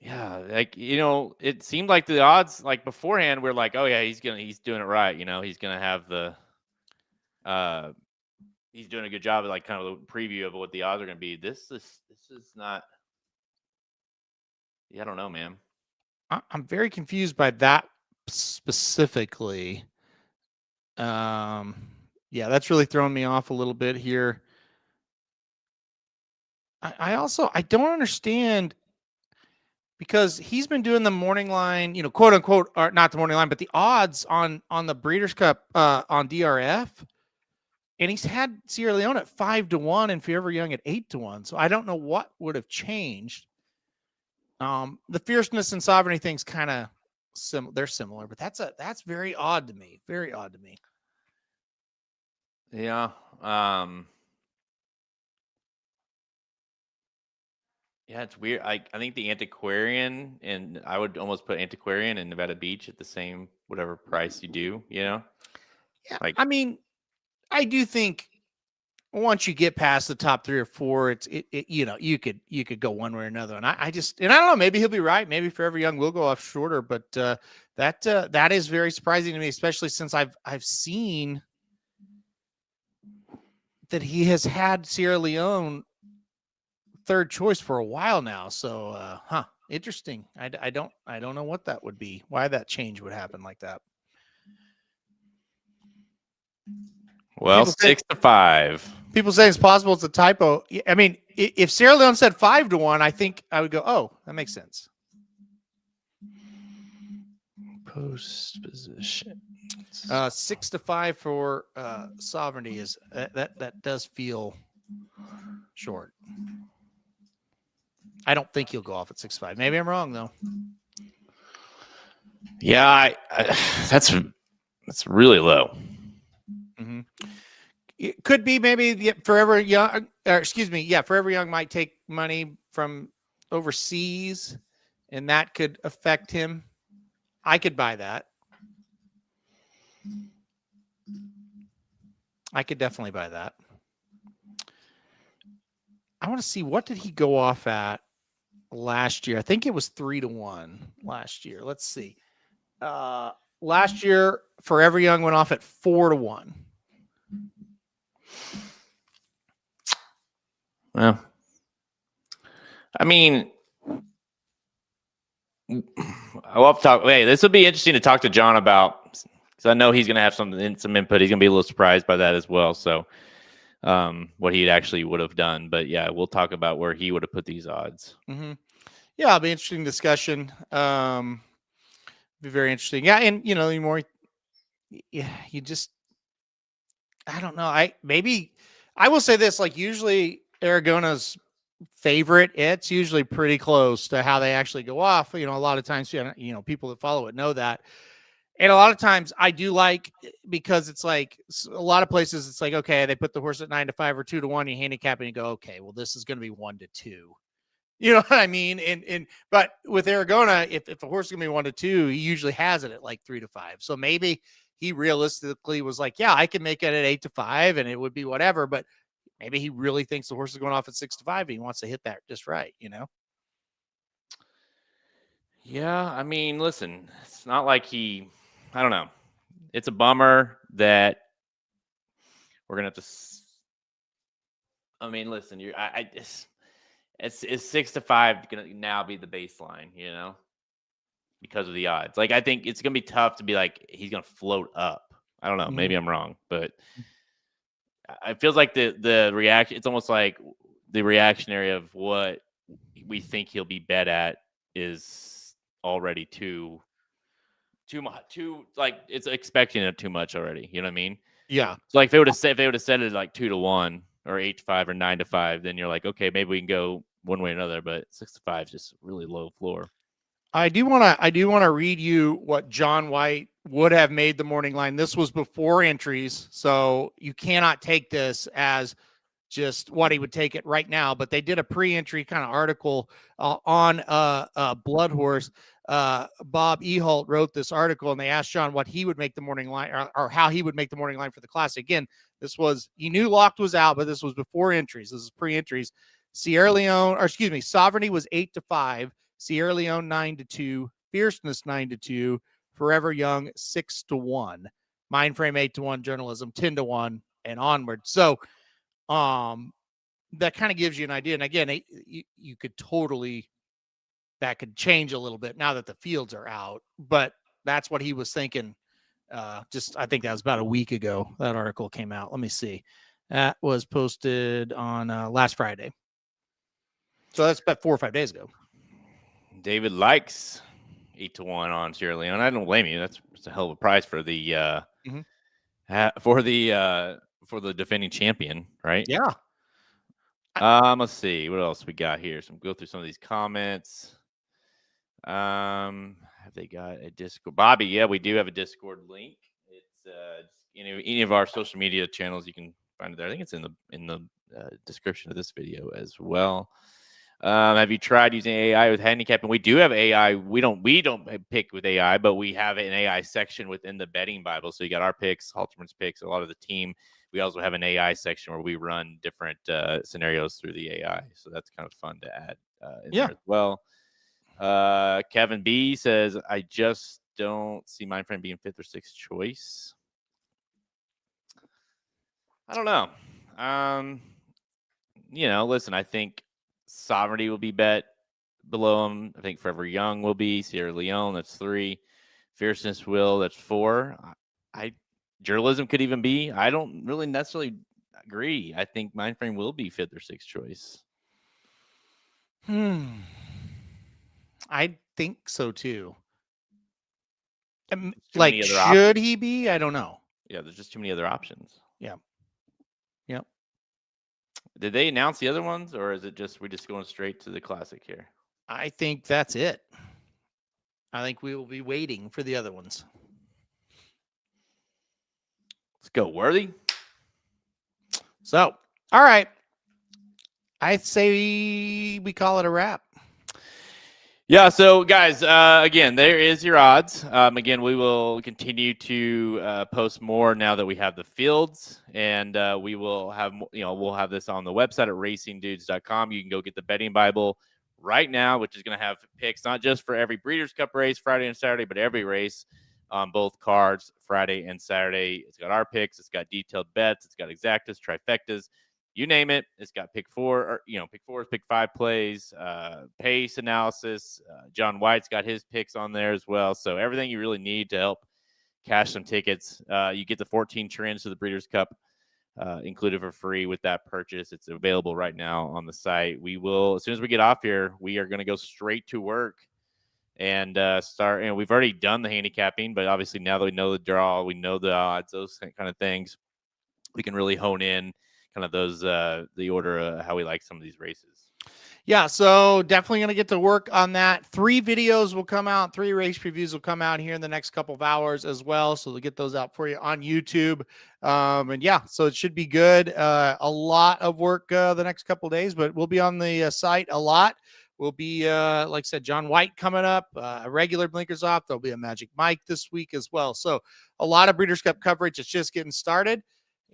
Yeah, like it seemed like the odds like beforehand we're like, oh yeah, he's doing it right. He's gonna have the he's doing a good job of like kind of a preview of what the odds are gonna be. This is not. Yeah, I don't know, man. I'm very confused by that specifically. Yeah, that's really throwing me off a little bit here. I don't understand because he's been doing the morning line, quote unquote, or not the morning line, but the odds on the Breeders' Cup on DRF. And he's had Sierra Leone at 5 to 1 and Forever Young at 8 to 1. So I don't know what would have changed. The Fierceness and Sovereignty things kind of they're similar, but that's very odd to me. Very odd to me. Yeah. Yeah, it's weird. I think the Antiquarian, and I would almost put Antiquarian and Nevada Beach at the same whatever price you do, Yeah. I mean, I do think once you get past the top 3 or 4, you could go one way or another. And I don't know, maybe he'll be right. Maybe Forever Young will go off shorter, but that is very surprising to me, especially since I've seen that he has had Sierra Leone third choice for a while now. So, interesting. I don't know what that would be, why that change would happen like that. Well, 6 to 5. People say it's possible it's a typo. I mean, if Sierra Leone said 5 to 1, I think I would go, oh, that makes sense. Post position. 6 to 5 for Sovereignty is that does feel short. I don't think he'll go off at 6-5. Maybe I'm wrong though. Yeah, that's really low. Mm-hmm. It could be maybe Forever Young. Forever Young might take money from overseas, and that could affect him. I could buy that. I could definitely buy that. I want to see, what did he go off at last year? I think it was 3 to 1 last year. Let's see. Last year, Forever Young went off at 4 to 1. Well, I mean, I'll have to talk. Hey, this would be interesting to talk to John about, because I know he's going to have some input. He's going to be a little surprised by that as well. So, what he actually would have done. But yeah, we'll talk about where he would have put these odds. Mm-hmm. Yeah, it'll be interesting discussion. Be very interesting. Yeah, and the more, yeah, you just, I don't know. I will say this, like usually Aragona's favorite, it's usually pretty close to how they actually go off. A lot of times, people that follow it know that. And a lot of times I do like, because it's like a lot of places, it's like, okay, they put the horse at 9-5 or 2-1, you handicap and you go, okay, well, this is going to be 1-2. You know what I mean? But with Aragona, if a horse is gonna be 1-2, he usually has it at like 3-5. So maybe he realistically was like, yeah, I can make it at 8-5 and it would be whatever. But maybe he really thinks the horse is going off at 6-5 and he wants to hit that just right, Yeah, I mean, listen, it's not like I don't know. It's a bummer that we're gonna have to. I mean, listen, it's 6-5 gonna now be the baseline, because of the odds. Like, I think it's gonna be tough to be like he's gonna float up. I don't know. Maybe I'm wrong, but it feels like the reaction. It's almost like the reactionary of what we think he'll be bet at is already too much. Like, it's expecting it too much already. You know what I mean? Yeah. So like if they would have said it like 2-1 or 8-5 or 9-5, then you're like, okay, maybe we can go one way or another. But 6-5 is just really low floor. I do want to read you what John White would have made the morning line. This was before entries, so you cannot take this as just what he would take it right now. But they did a pre-entry kind of article on Blood Horse. Bob Ehalt wrote this article, and they asked John what he would make the morning line, or how he would make the morning line for the Classic. Again, he knew Locked was out, but this was before entries. This is pre-entries. Sovereignty was 8-5. Sierra Leone 9-2, Fierceness 9-2, Forever Young 6-1, Mindframe 8-1, Journalism 10-1, and onward. So, that kind of gives you an idea. And again, you could totally, that could change a little bit now that the fields are out. But that's what he was thinking. I think that was about a week ago. That article came out. Let me see. That was posted on last Friday. So that's about 4 or 5 days ago. David likes 8-1 on Sierra Leone. I don't blame you. That's a hell of a price for the for the defending champion, right? Yeah. Let's see what else we got here. So go through some of these comments. Have they got a Discord? Bobby, yeah, we do have a Discord link. It's any of our social media channels. You can find it there. I think it's in the description of this video as well. Have you tried using AI with handicapping? We do have AI. We don't pick with AI, but we have an AI section within the betting Bible. So you got our picks, Halterman's picks, a lot of the team. We also have an AI section where we run different scenarios through the AI. So that's kind of fun to add in there as well. Kevin B says, I just don't see Mindframe being 5th or 6th choice. I don't know. Listen, I think Sovereignty will be bet below him. I think Forever Young will be. Sierra Leone, that's 3. Fierceness will, that's 4. Journalism could even be. I don't really necessarily agree. I think Mindframe will be 5th or 6th choice. I think so too. Like, should he be? I don't know. Yeah, there's just too many other options. Yeah. Did they announce the other ones, or is it just we just going straight to the Classic here? I think that's it. I think we will be waiting for the other ones. Let's go, Worthy. So, all right. I'd say we call it a wrap. Yeah, so guys, again, there is your odds. Again, we will continue to post more now that we have the fields, and we will have, we'll have this on the website at racingdudes.com. You can go get the betting Bible right now, which is going to have picks not just for every Breeders' Cup race Friday and Saturday, but every race on both cards Friday and Saturday. It's got our picks, it's got detailed bets, it's got exactas, trifectas. You name it, it's got pick 4, or pick 4s, pick 5 plays, pace analysis. John White's got his picks on there as well. So everything you really need to help cash some tickets. You get the 14 trends to the Breeders' Cup included for free with that purchase. It's available right now on the site. We will, as soon as we get off here, we are going to go straight to work and start. And we've already done the handicapping, but obviously now that we know the draw, we know the odds, those kind of things, we can really hone in kind of those the order of how we like some of these races. Yeah, so definitely going to get to work on that. 3 videos will come out. 3 race previews will come out here in the next couple of hours as well. So we'll get those out for you on YouTube. And yeah, so it should be good. A lot of work the next couple of days, but we'll be on the site a lot. We'll be, like I said, John White coming up, a regular Blinkers Off. There'll be a Magic Mike this week as well. So a lot of Breeders' Cup coverage. It's just getting started.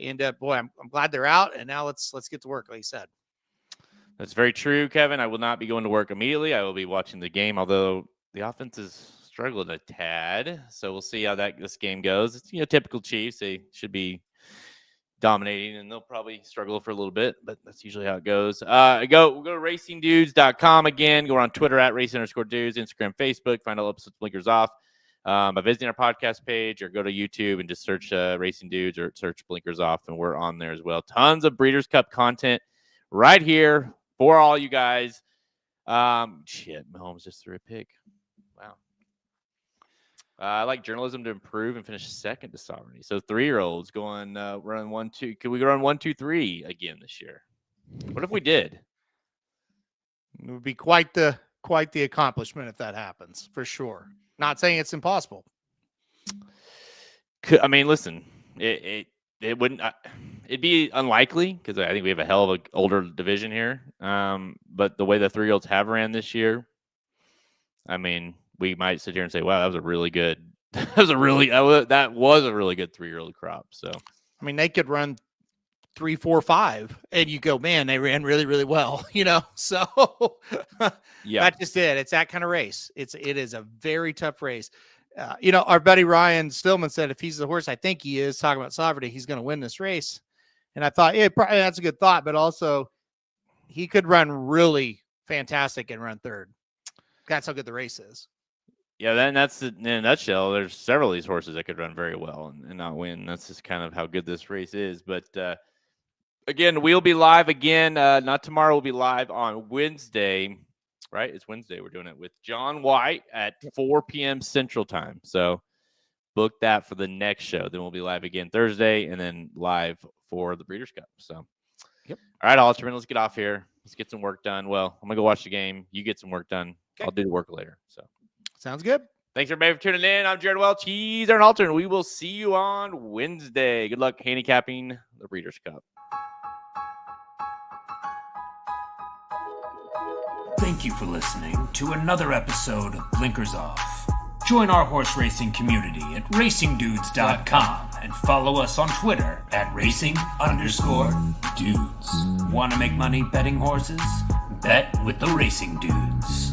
And boy, I'm glad they're out. And now let's get to work, like you said. That's very true, Kevin. I will not be going to work immediately. I will be watching the game, although the offense has struggled a tad. So we'll see how this game goes. It's, typical Chiefs. They should be dominating, and they'll probably struggle for a little bit, but that's usually how it goes. We'll go to racingdudes.com again. Go on Twitter at @racing_dudes, Instagram, Facebook. Find all episodes of Blinkers Off by visiting our podcast page, or go to YouTube and just search Racing Dudes or search Blinkers Off, and we're on there as well. Tons of Breeders' Cup content right here for all you guys. Mahomes just threw a pick. Wow. I like journalism to improve and finish second to sovereignty. So 3-year-olds going run 1-2. Could we run 1-2-3 again this year? What if we did? It would be quite the accomplishment if that happens, for sure. Not saying it's impossible. Listen, it wouldn't. It'd be unlikely because I think we have a hell of an older division here. But the way the 3-year-olds have ran this year, we might sit here and say, "Wow, that was a really good. That was a really good 3-year-old crop." So, they could run 3, 4, 5, and you go, "Man, they ran really, really well." So yeah, that's just it. It's that kind of race. It is a very tough race. Our buddy Ryan Stillman said if he's the horse I think he is, talking about sovereignty, he's going to win this race. And I thought, probably that's a good thought, but also he could run really fantastic and run third. That's how good the race is. Yeah, then that's in a nutshell. There's several of these horses that could run very well and not win. That's just kind of how good this race is. But again, we'll be live again. Not tomorrow. We'll be live on Wednesday. Right? It's Wednesday. We're doing it with John White at 4 p.m. Central Time. So book that for the next show. Then we'll be live again Thursday and then live for the Breeders' Cup. So, yep. All right, Alterman, let's get off here. Let's get some work done. Well, I'm going to go watch the game. You get some work done. Okay. I'll do the work later. So, sounds good. Thanks, everybody, for tuning in. I'm Jared Welch. He's Aaron Alterman. We will see you on Wednesday. Good luck handicapping the Breeders' Cup. Thank you for listening to another episode of Blinkers Off. Join our horse racing community at racingdudes.com and follow us on Twitter at racing_dudes. Want to make money betting horses? Bet with the Racing Dudes.